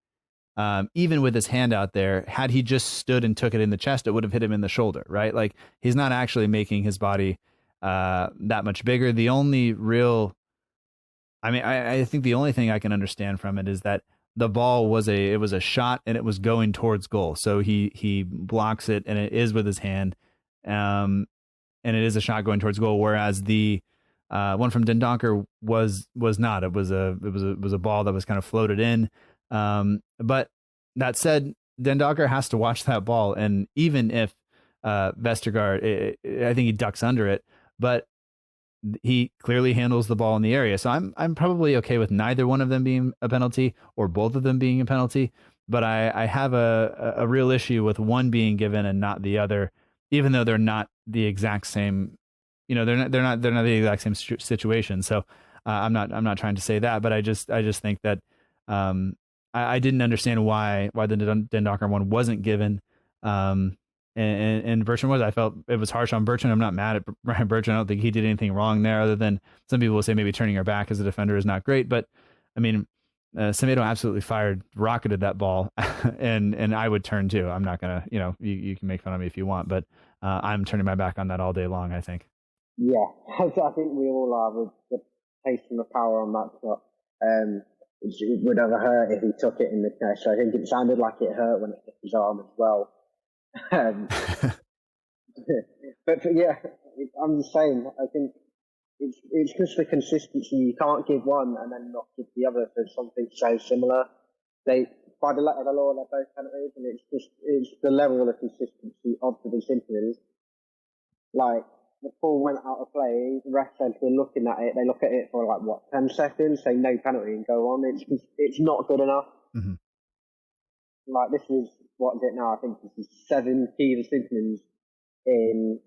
even with his hand out there, had he just stood and took it in the chest, it would have hit him in the shoulder, right? Like, he's not actually making his body that much bigger. The only real... I think the only thing I can understand from it is that the ball was a shot and it was going towards goal. So he blocks it, and it is with his hand, and it is a shot going towards goal. Whereas the one from Dendoncker was not. It was a ball that was kind of floated in. But that said, Dendoncker has to watch that ball, and even if Vestergaard, I think he ducks under it, but he clearly handles the ball in the area. So I'm probably okay with neither one of them being a penalty or both of them being a penalty. But I have a real issue with one being given and not the other, even though they're not the exact same. They're not the exact same situation. So I'm not trying to say that, but I just think that I didn't understand why the Dendoncker one wasn't given. And Bertrand was. I felt it was harsh on Bertrand. I'm not mad at Brian Bertrand. I don't think he did anything wrong there, other than some people will say maybe turning her back as a defender is not great. But I mean, Semedo absolutely rocketed that ball, and I would turn too. I'm not gonna, you can make fun of me if you want, but I'm turning my back on that all day long, I think. Yeah, I think we all are, with the pace and the power on that shot. It would have hurt if he took it in the chest. I think it sounded like it hurt when it hit his arm as well. But yeah, I'm the same. I think it's just the consistency. You can't give one and then not give the other for something so similar. By the letter of the law, they're both penalties, and it's the level of consistency of the decisions. Like, the ball went out of play, the ref said we're looking at it. They look at it for 10 seconds, say no penalty, and go on. It's not good enough. Mm-hmm. Like, this is, what is it now? I think this is 7 key decisions in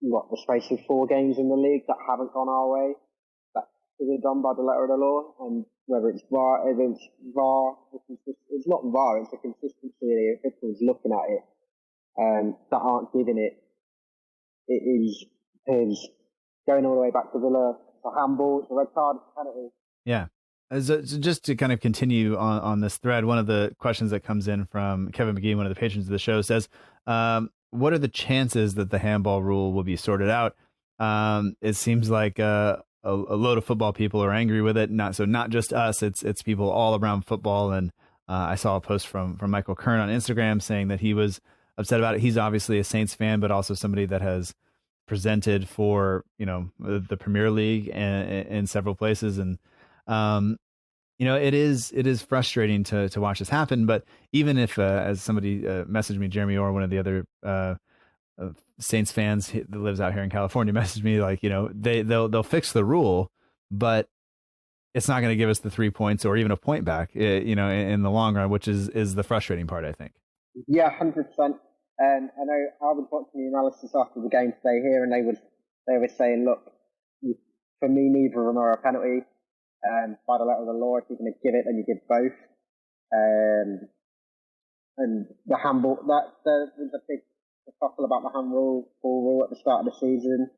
the space of 4 games in the league that haven't gone our way. That is done by the letter of the law, and whether it's VAR, it's not VAR, it's the consistency of the officials looking at it that aren't giving it. It is going all the way back to Villa, the handballs, the red card, penalty. Yeah. So just to kind of continue on this thread, one of the questions that comes in from Kevin McGee, one of the patrons of the show, says, what are the chances that the handball rule will be sorted out? It seems like a load of football people are angry with it. Not just us, it's people all around football. And I saw a post from Michael Kern on Instagram saying that he was upset about it. He's obviously a Saints fan, but also somebody that has presented for, the Premier League and in several places. And, it is frustrating to watch this happen. But even if, as somebody messaged me, Jeremy Orr, one of the other Saints fans that lives out here in California, messaged me like, they'll fix the rule, but it's not going to give us the 3 points or even a point back, in the long run, which is the frustrating part, I think. Yeah, 100%. I know I was watching the analysis after the game today here, and they were saying, look, for me, neither of them are a penalty. By the letter of the law, if you're going to give it, then you give both. And the handball, there was a big kerfuffle about the ball rule at the start of the season.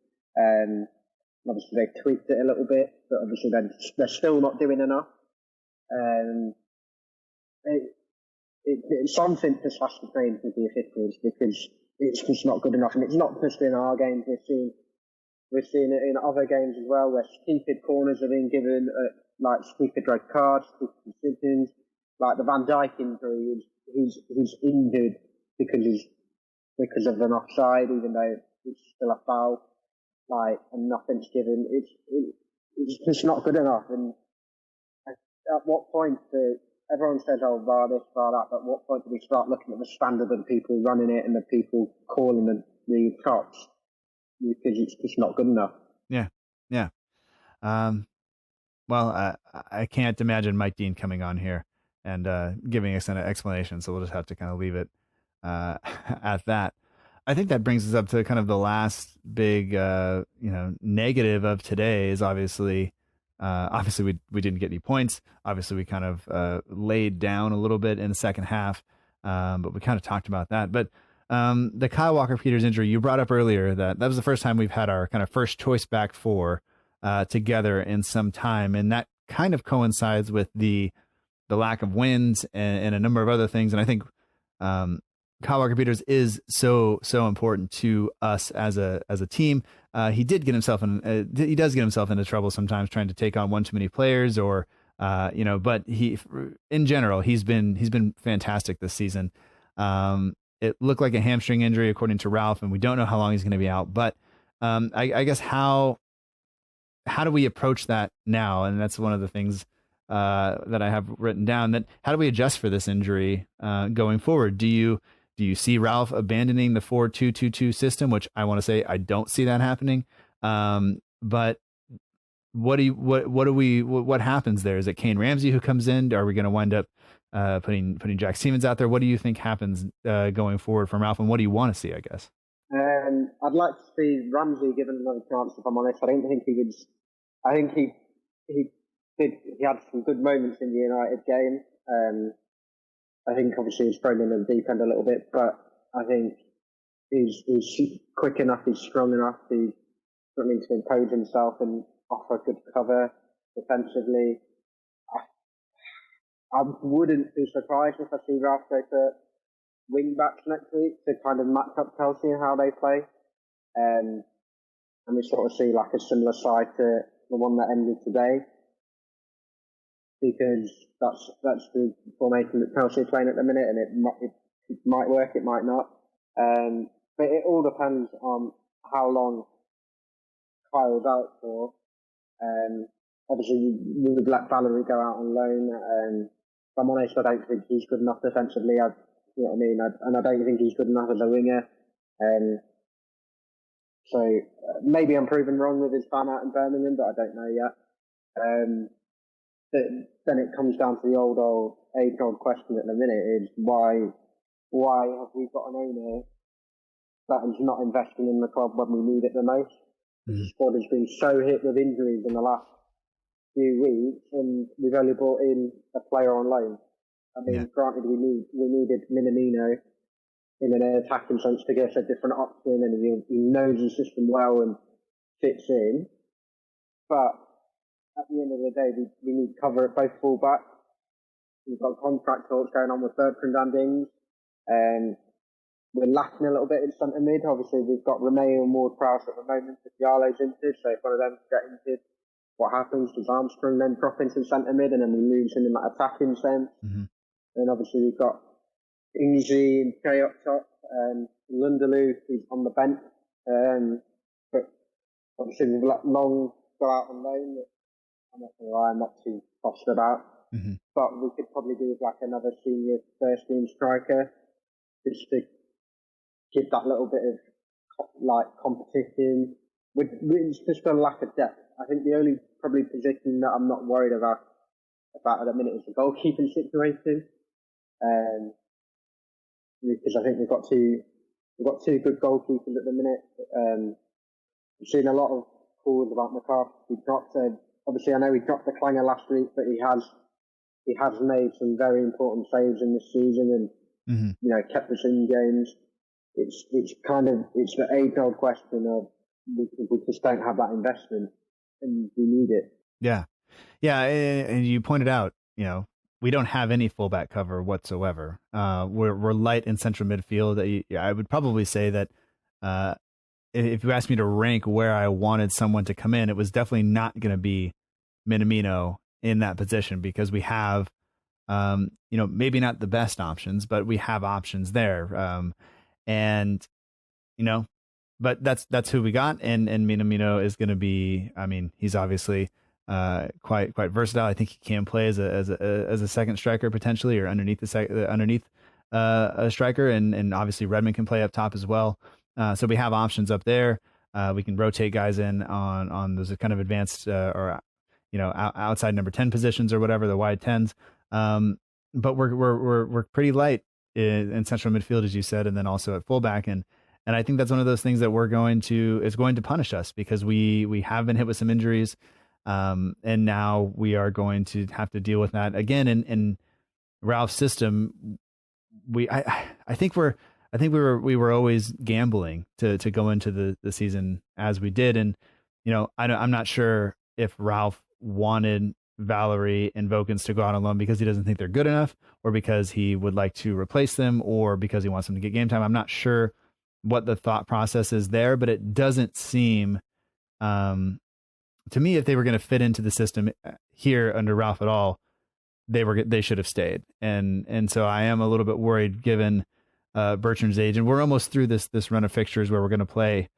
Obviously, they tweaked it a little bit, but obviously they're still not doing enough. It's something that has to change with the officials, because it's just not good enough. And it's not just in our games. We're seeing it in other games as well, where stupid corners are being given, like stupid red cards, stupid decisions. Like the Van Dijk injury, he's injured because of an offside, even though it's still a foul. And nothing's given. It's just not good enough. And at what point everyone says, "Oh, VAR this, VAR that," but at what point do we start looking at the standard of the people running it and the people calling the shots? Because it's just not good enough. Yeah. Well, I can't imagine Mike Dean coming on here and giving us an explanation, so we'll just have to kind of leave it at that. I think that brings us up to kind of the last big, negative of today is obviously we didn't get any points. Obviously, we kind of laid down a little bit in the second half, but we kind of talked about that. But the Kyle Walker-Peters injury, you brought up earlier that was the first time we've had our kind of first choice back four together in some time, and that kind of coincides with the lack of wins and a number of other things. And I think Kyle Walker-Peters is so important to us as a team. He does get himself into trouble sometimes trying to take on one too many players, or but in general he's been fantastic this season. It looked like a hamstring injury according to Ralph, and we don't know how long he's going to be out. But I guess how do we approach that now? And that's one of the things that I have written down. That how do we adjust for this injury going forward? Do you see Ralph abandoning the 4-2-2-2 system, which I want to say I don't see that happening. But what happens there? Is it Kane Ramsey who comes in? Are we going to wind up putting Jack Stevens out there? What do you think happens going forward from Ralph, and what do you want to see, I guess? I'd like to see Ramsey given another chance, if I'm honest. I don't think he would. I think he had some good moments in the United game. I think obviously he's thrown in the deep end a little bit, but I think he's quick enough, he's strong enough, he's something to impose himself and offer good cover defensively. I wouldn't be surprised if I see Ralph go to wing backs next week to kind of match up Chelsea and how they play. And we sort of see like a similar side to the one that ended today, because that's the formation that Chelsea are playing at the minute, and it might work, it might not. But it all depends on how long Kyle's out for. Obviously, we would let Valerie go out on loan. If I'm honest, I don't think he's good enough defensively. You know what I mean? And I don't think he's good enough as a winger. So maybe I'm proven wrong with his ban out in Birmingham, but I don't know yet. But then it comes down to the age-old question at the minute: is why have we got an owner that is not investing in the club when we need it the most? Mm-hmm. The squad has been so hit with injuries in the last few weeks, and we've only brought in a player on loan. I mean, Granted, we needed Minamino in an attacking sense to give us a different option, and he knows the system well and fits in. But at the end of the day, we need cover at both full-backs. We've got contract talks going on with Bertrand and Ings. We're lacking a little bit in centre mid. Obviously, we've got Romeo and Ward-Prowse at the moment, if Diallo's injured. So if one of them get injured, what happens? Does Armstrong then drop into centre mid, and then we lose him in that attacking sense? Mm-hmm. And obviously, we've got Ingsy and Kay up top, Lunderloo, who's on the bench. obviously we've let Long go out on loan. I'm not going to lie, I'm not too fussed about. Mm-hmm. But we could probably do with like another senior first team striker just to give that little bit of like competition. It's just a lack of depth. I think the only probably position that I'm not worried about at the minute is the goalkeeping situation. Because I think we've got two good goalkeepers at the minute. We've seen a lot of calls about McCarthy. Obviously, I know he dropped the clanger last week, but he has made some very important saves in this season, and kept us in games. It's the age-old question of we just don't have that investment, and we need it. Yeah, and you pointed out, we don't have any fullback cover whatsoever. We're light in central midfield. I would probably say that if you asked me to rank where I wanted someone to come in, it was definitely not going to be Minamino in that position, because we have, maybe not the best options, but we have options there. But that's who we got. And Minamino is going to be, he's obviously quite versatile. I think he can play as a second striker potentially, or underneath a striker. And obviously Redmond can play up top as well. So we have options up there. We can rotate guys in on those kind of advanced outside number 10 positions or whatever, the wide 10s. But we're pretty light in central midfield, as you said, and then also at fullback. And I think that's one of those things that is going to punish us, because we have been hit with some injuries. And now we are going to have to deal with that again. In Ralph's system, I think we were always gambling to go into the season as we did. And, I'm not sure if Ralph wanted Valerie and Vokins to go out on loan because he doesn't think they're good enough, or because he would like to replace them, or because he wants them to get game time. I'm not sure what the thought process is there, but it doesn't seem, to me, if they were going to fit into the system here under Ralph at all, they should have stayed. And so I am a little bit worried, given Bertrand's age, and we're almost through this run of fixtures where we're going to play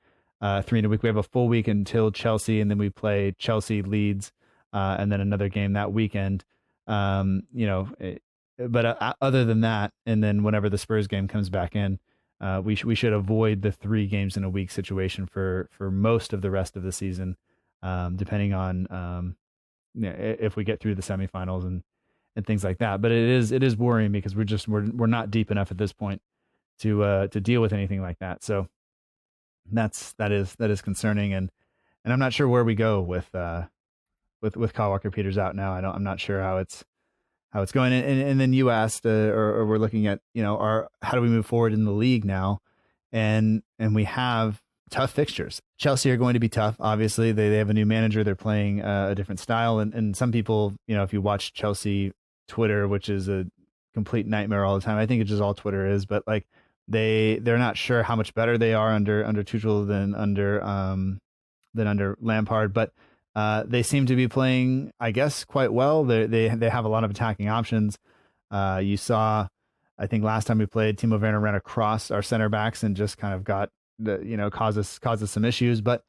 3 in a week. We have a full week until Chelsea, and then we play Chelsea, Leeds, and then another game that weekend. But other than that, and then whenever the Spurs game comes back in, we should avoid the 3 games in a week situation for most of the rest of the season, depending on if we get through the semifinals and things like that. But it is worrying, because we're not deep enough at this point to deal with anything like that. So that is concerning, and I'm not sure where we go with Kyle Walker-Peters out now. I'm not sure how it's going. And then you asked, or we're looking at, how do we move forward in the league now? And we have tough fixtures. Chelsea are going to be tough. Obviously, they have a new manager. They're playing a different style. And some people, if you watch Chelsea Twitter, which is a complete nightmare all the time. I think it's just all Twitter is, but like they're not sure how much better they are under Tuchel than under Lampard. But they seem to be playing, I guess, quite well. They have a lot of attacking options. You saw, I think last time we played, Timo Werner ran across our center backs and just kind of got caused us some issues. But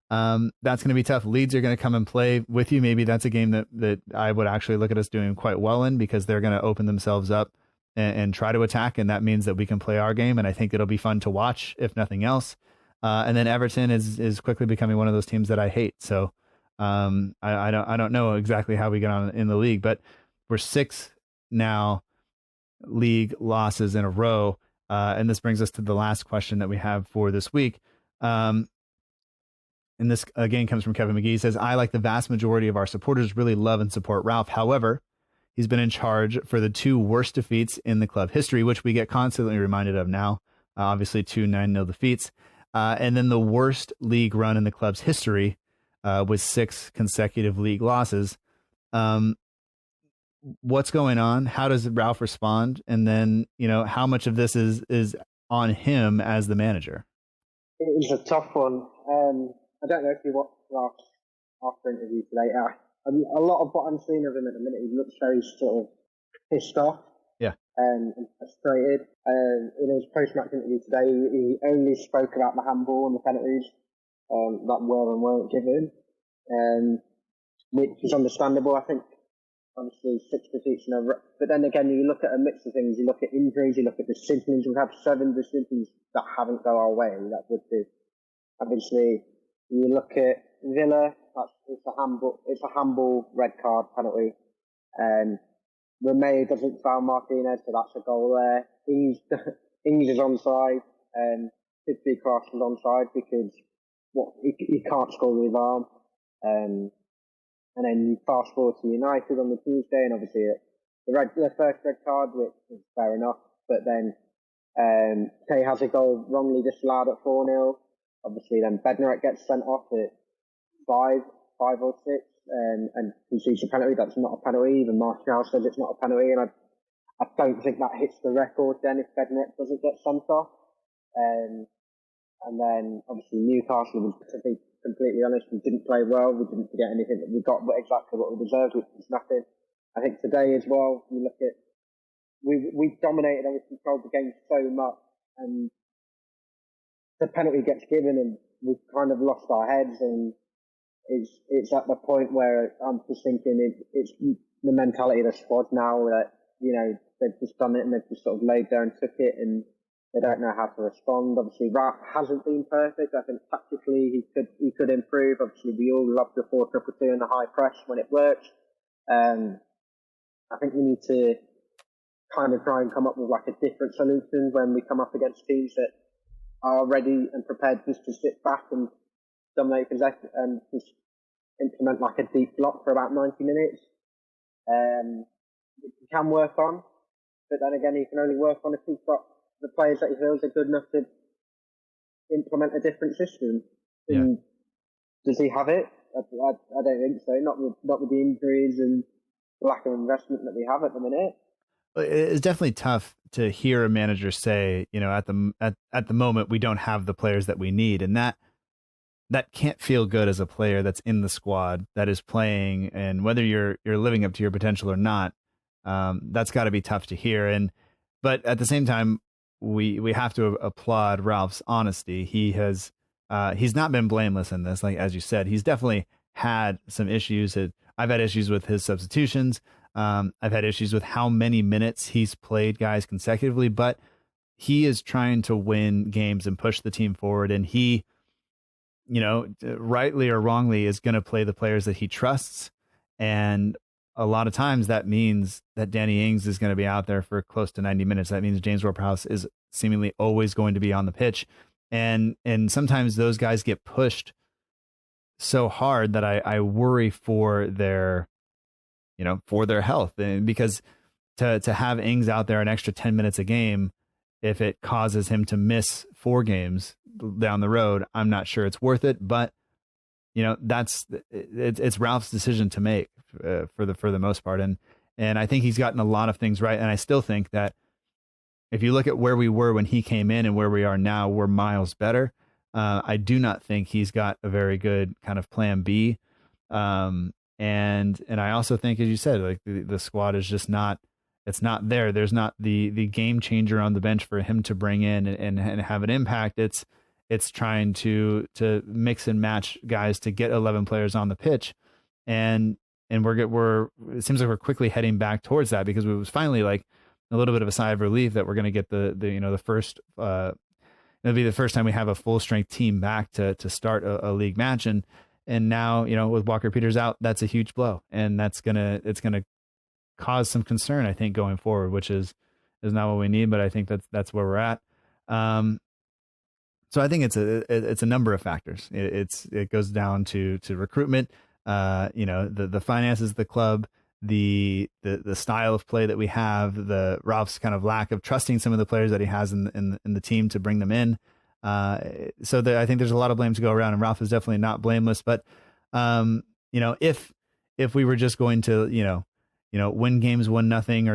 that's going to be tough. Leeds are going to come and play with you. Maybe that's a game that I would actually look at us doing quite well in, because they're going to open themselves up and try to attack, and that means that we can play our game. And I think it'll be fun to watch, if nothing else. And then Everton is quickly becoming one of those teams that I hate. So I don't know exactly how we get on in the league, but we're 6 now league losses in a row. And this brings us to the last question that we have for this week. And this again comes from Kevin McGee. He says, I, like the vast majority of our supporters, really love and support Ralph. However, he's been in charge for the 2 worst defeats in the club history, which we get constantly reminded of now. Obviously 2 9-0 defeats. And then the worst league run in the club's history, with 6 consecutive league losses. What's going on? How does Ralph respond? And then, how much of this is on him as the manager? It was a tough one. I don't know if you watched Ralph's after interview today. A lot of what I'm seeing of him at the minute, he looks very sort of pissed off. Yeah. And frustrated. In his post-match interview today, he only spoke about the handball and the penalties. that were and weren't given, which is understandable. I think obviously 6 defeats in a row, but then again you look at a mix of things. You look at injuries, you look at decisions. We've had 7 decisions that haven't go our way. That would be obviously. You look at Villa. It's a handball red card penalty. Romeo doesn't foul Martinez, so that's a goal there. Ings is onside. Could be crossed as onside because he can't score with his arm. And then you fast forward to United on the Tuesday, and obviously the first red card, which is fair enough. But then Kay has a goal wrongly disallowed at 4-0. Obviously, then Bednarek gets sent off at 5 or 6, and concedes a penalty. That's not a penalty. Even Martial says it's not a penalty, and I don't think that hits the record then if Bednarek doesn't get sent off. And then obviously Newcastle, to be completely honest, we didn't play well. We didn't get anything that we got exactly what we deserved, which was nothing. I think today as well, you look at we dominated and we controlled the game so much, and the penalty gets given and we've kind of lost our heads, and it's at the point where I'm just thinking it's the mentality of the squad now that, you know, they've just done it and they've just sort of laid there and took it, and they don't know how to respond. Obviously, Ralph hasn't been perfect. I think tactically he could improve. Obviously, we all love the 4-2-2 and the high press when it works. I think we need to kind of try and come up with like a different solution when we come up against teams that are ready and prepared just to sit back and dominate possession and just implement like a deep block for about 90 minutes. He can work on, but then again, he can only work on if he's got the players that he feels are good enough to implement a different system. And does he have it? I don't think so. Not with the injuries and the lack of investment that we have at the minute. It's definitely tough to hear a manager say, you know, at the moment we don't have the players that we need, and that can't feel good as a player that's in the squad that is playing, and whether you're living up to your potential or not, that's got to be tough to hear. But at the same time, we have to applaud Ralph's honesty. He's not been blameless in this. Like, as you said, he's definitely had some issues. I've had issues with his substitutions. I've had issues with how many minutes he's played guys consecutively, but he is trying to win games and push the team forward. And he, you know, rightly or wrongly, is going to play the players that he trusts. And a lot of times that means that Danny Ings is going to be out there for close to 90 minutes. That means James Ward-Prowse is seemingly always going to be on the pitch. And sometimes those guys get pushed so hard that I worry for their health. And because to have Ings out there an extra 10 minutes a game, if it causes him to miss 4 games down the road, I'm not sure it's worth it. But, you know, it's Ralph's decision to make for the most part. And I think he's gotten a lot of things right. And I still think that if you look at where we were when he came in and where we are now, we're miles better. I do not think he's got a very good kind of plan B. And I also think, as you said, like the squad is just not, it's not there. There's not the game changer on the bench for him to bring in and have an impact. It's trying to mix and match guys to get 11 players on the pitch. And it seems like we're quickly heading back towards that, because it was finally like a little bit of a sigh of relief that we're going to get the first, it'll be the first time we have a full strength team back to start a league match. And now, you know, with Walker Peters out, that's a huge blow, and it's going to cause some concern, I think, going forward, which is not what we need, but I think that's where we're at. So I think it's a number of factors. It goes down to recruitment, you know, the finances of the club, the style of play that we have, the Ralph's kind of lack of trusting some of the players that he has in the team to bring them in. So I think there's a lot of blame to go around, and Ralph is definitely not blameless. But you know, if we were just going to you know win games 1-0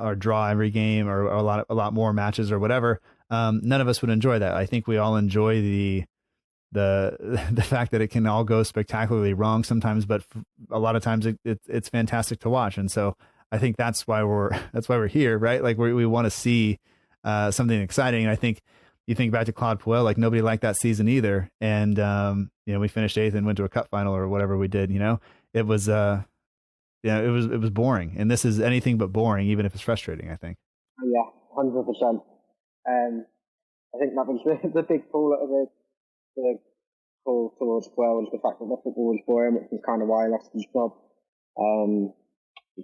or draw every game or a lot more matches or whatever, none of us would enjoy that. I think we all enjoy the fact that it can all go spectacularly wrong sometimes, but a lot of times it's fantastic to watch. And so I think that's why we're here, right? Like we want to see something exciting. And I think, you think back to Claude Puel, like nobody liked that season either. And, we finished 8th and went to a cup final or whatever we did, it was, it was boring. And this is anything but boring, even if it's frustrating, I think. Yeah, 100%. I think that was the big pull of the pull towards Puel, was the fact that the football was boring, which was kind of why he lost his job.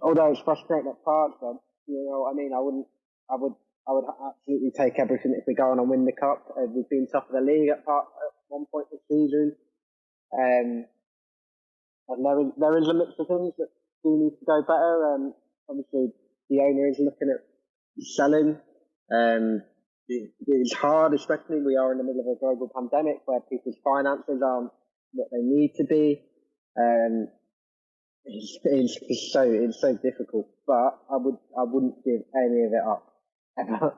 Although it's frustrating at parts, but I would absolutely take everything if we go on and win the cup. We've been top of the league at one point this season. And there is a mix of things that do need to go better. Obviously, the owner is looking at selling. It's hard, especially we are in the middle of a global pandemic where people's finances aren't what they need to be. It's so difficult, but I wouldn't give any of it up ever,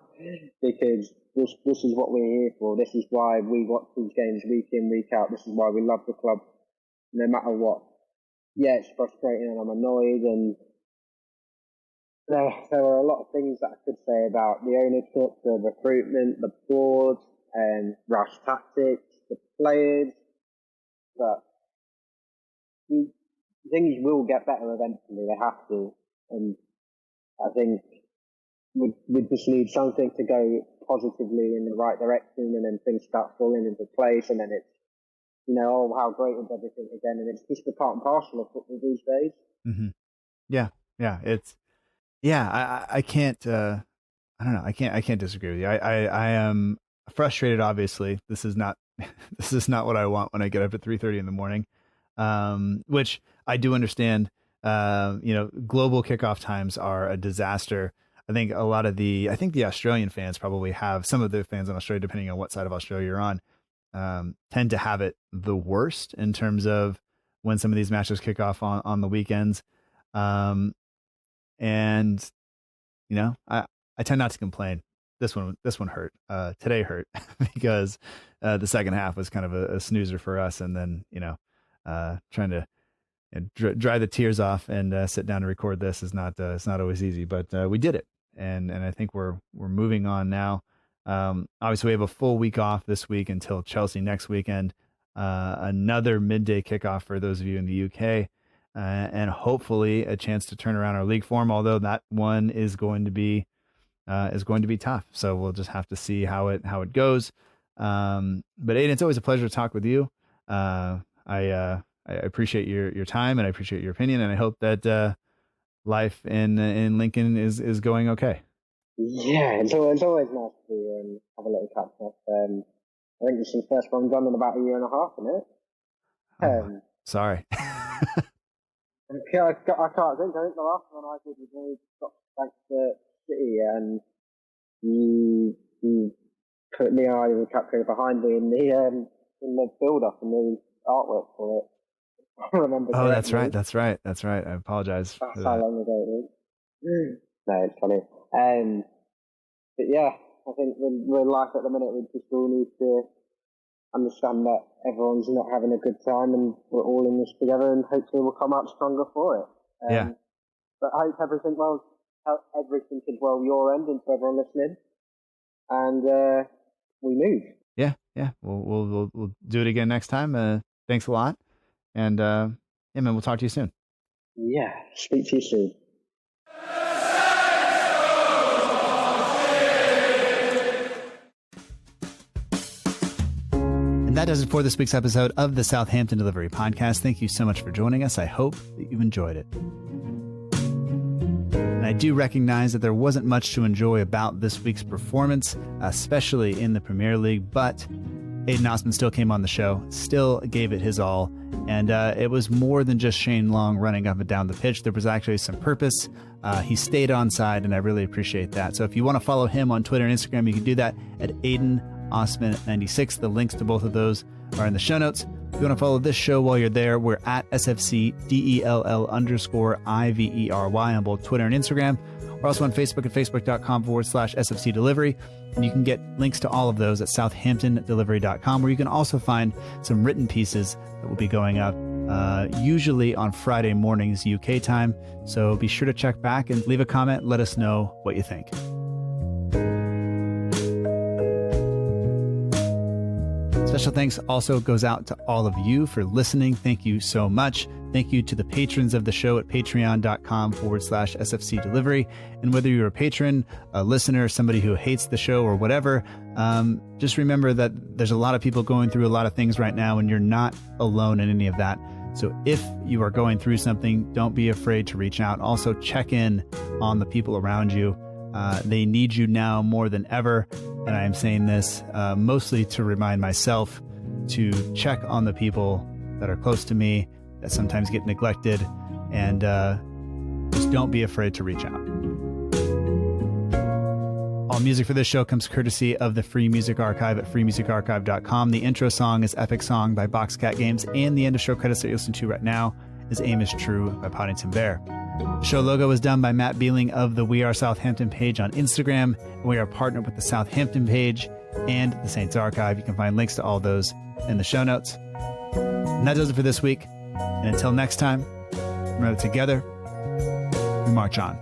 because this is what we're here for. This is why we watch these games week in, week out. This is why we love the club, no matter what. Yeah, it's frustrating and I'm annoyed, and there are a lot of things that I could say about the ownership, the recruitment, the board, and rash tactics, the players, but things will get better eventually. They have to, and I think we just need something to go positively in the right direction, and then things start falling into place, and then it's, how great is everything again, and it's just the part and parcel of football these days. Mm-hmm. I can't. I don't know. I can't disagree with you. I am frustrated. Obviously, this is not what I want when I get up at 3:30 in the morning. Which I do understand. Global kickoff times are a disaster. I think the Australian fans probably have, some of the fans in Australia, depending on what side of Australia you're on, tend to have it the worst in terms of when some of these matches kick off on the weekends. And I tend not to complain. This one hurt. Today hurt because the second half was kind of a snoozer for us, and then trying to dry the tears off and sit down and record this is not always easy, but we did it, and I think we're moving on now. Obviously, we have a full week off this week until Chelsea next weekend. Another midday kickoff for those of you in the UK. And hopefully a chance to turn around our league form, although that one is going to be tough. So we'll just have to see how it goes. But Aydin, it's always a pleasure to talk with you. I appreciate your time, and I appreciate your opinion, and I hope that life in Lincoln is going okay. Yeah, it's always nice to have a little catch up. I think this is the first one done in about a year and a half, isn't it? Sorry. I can't think. I think the last one I did was when we got back to City, and you put me and I were capturing behind me in the build up and the artwork for it. I remember. Oh, that's right. I apologize. That's how long ago it was. No, it's funny. But yeah, I think we're life at the minute. We just all need to understand that everyone's not having a good time, and we're all in this together, and hopefully we'll come out stronger for it. But I hope everything is well your end, and to everyone listening, and we move. Yeah. We'll do it again next time. Thanks a lot, and man, we'll talk to you soon. Yeah, speak to you soon. That does it for this week's episode of the Southampton Dellivery Podcast. Thank you so much for joining us. I hope that you've enjoyed it. And I do recognize that there wasn't much to enjoy about this week's performance, especially in the Premier League, but Aydin Osman still came on the show, still gave it his all, and it was more than just Shane Long running up and down the pitch. There was actually some purpose. He stayed on side, and I really appreciate that. So if you want to follow him on Twitter and Instagram, you can do that at Aydin Osman 96. The links to both of those are in the show notes. If you want to follow this show while you're there, we're at SFCDELL_IVERY on both Twitter and Instagram. We're also on Facebook at facebook.com/SFC Delivery. And you can get links to all of those at southamptondelivery.com, where you can also find some written pieces that will be going up usually on Friday mornings UK time. So be sure to check back and leave a comment. Let us know what you think. Special thanks also goes out to all of you for listening. Thank you so much. Thank you to the patrons of the show at patreon.com/SFC Delivery. And whether you're a patron, a listener, somebody who hates the show or whatever, just remember that there's a lot of people going through a lot of things right now, and you're not alone in any of that. So if you are going through something, don't be afraid to reach out. Also, check in on the people around you. They need you now more than ever. And I am saying this mostly to remind myself to check on the people that are close to me that sometimes get neglected, and just don't be afraid to reach out. All music for this show comes courtesy of the Free Music Archive at freemusicarchive.com. The intro song is Epic Song by Boxcat Games, and the end of show credits that you listen to right now is Aim is True by Poddington Bear. The show logo was done by Matt Beeling of the We Are Southampton page on Instagram, and we are partnered with the Southampton page and the Saints Archive. You can find links to all those in the show notes. And that does it for this week. And until next time, remember, together, we march on.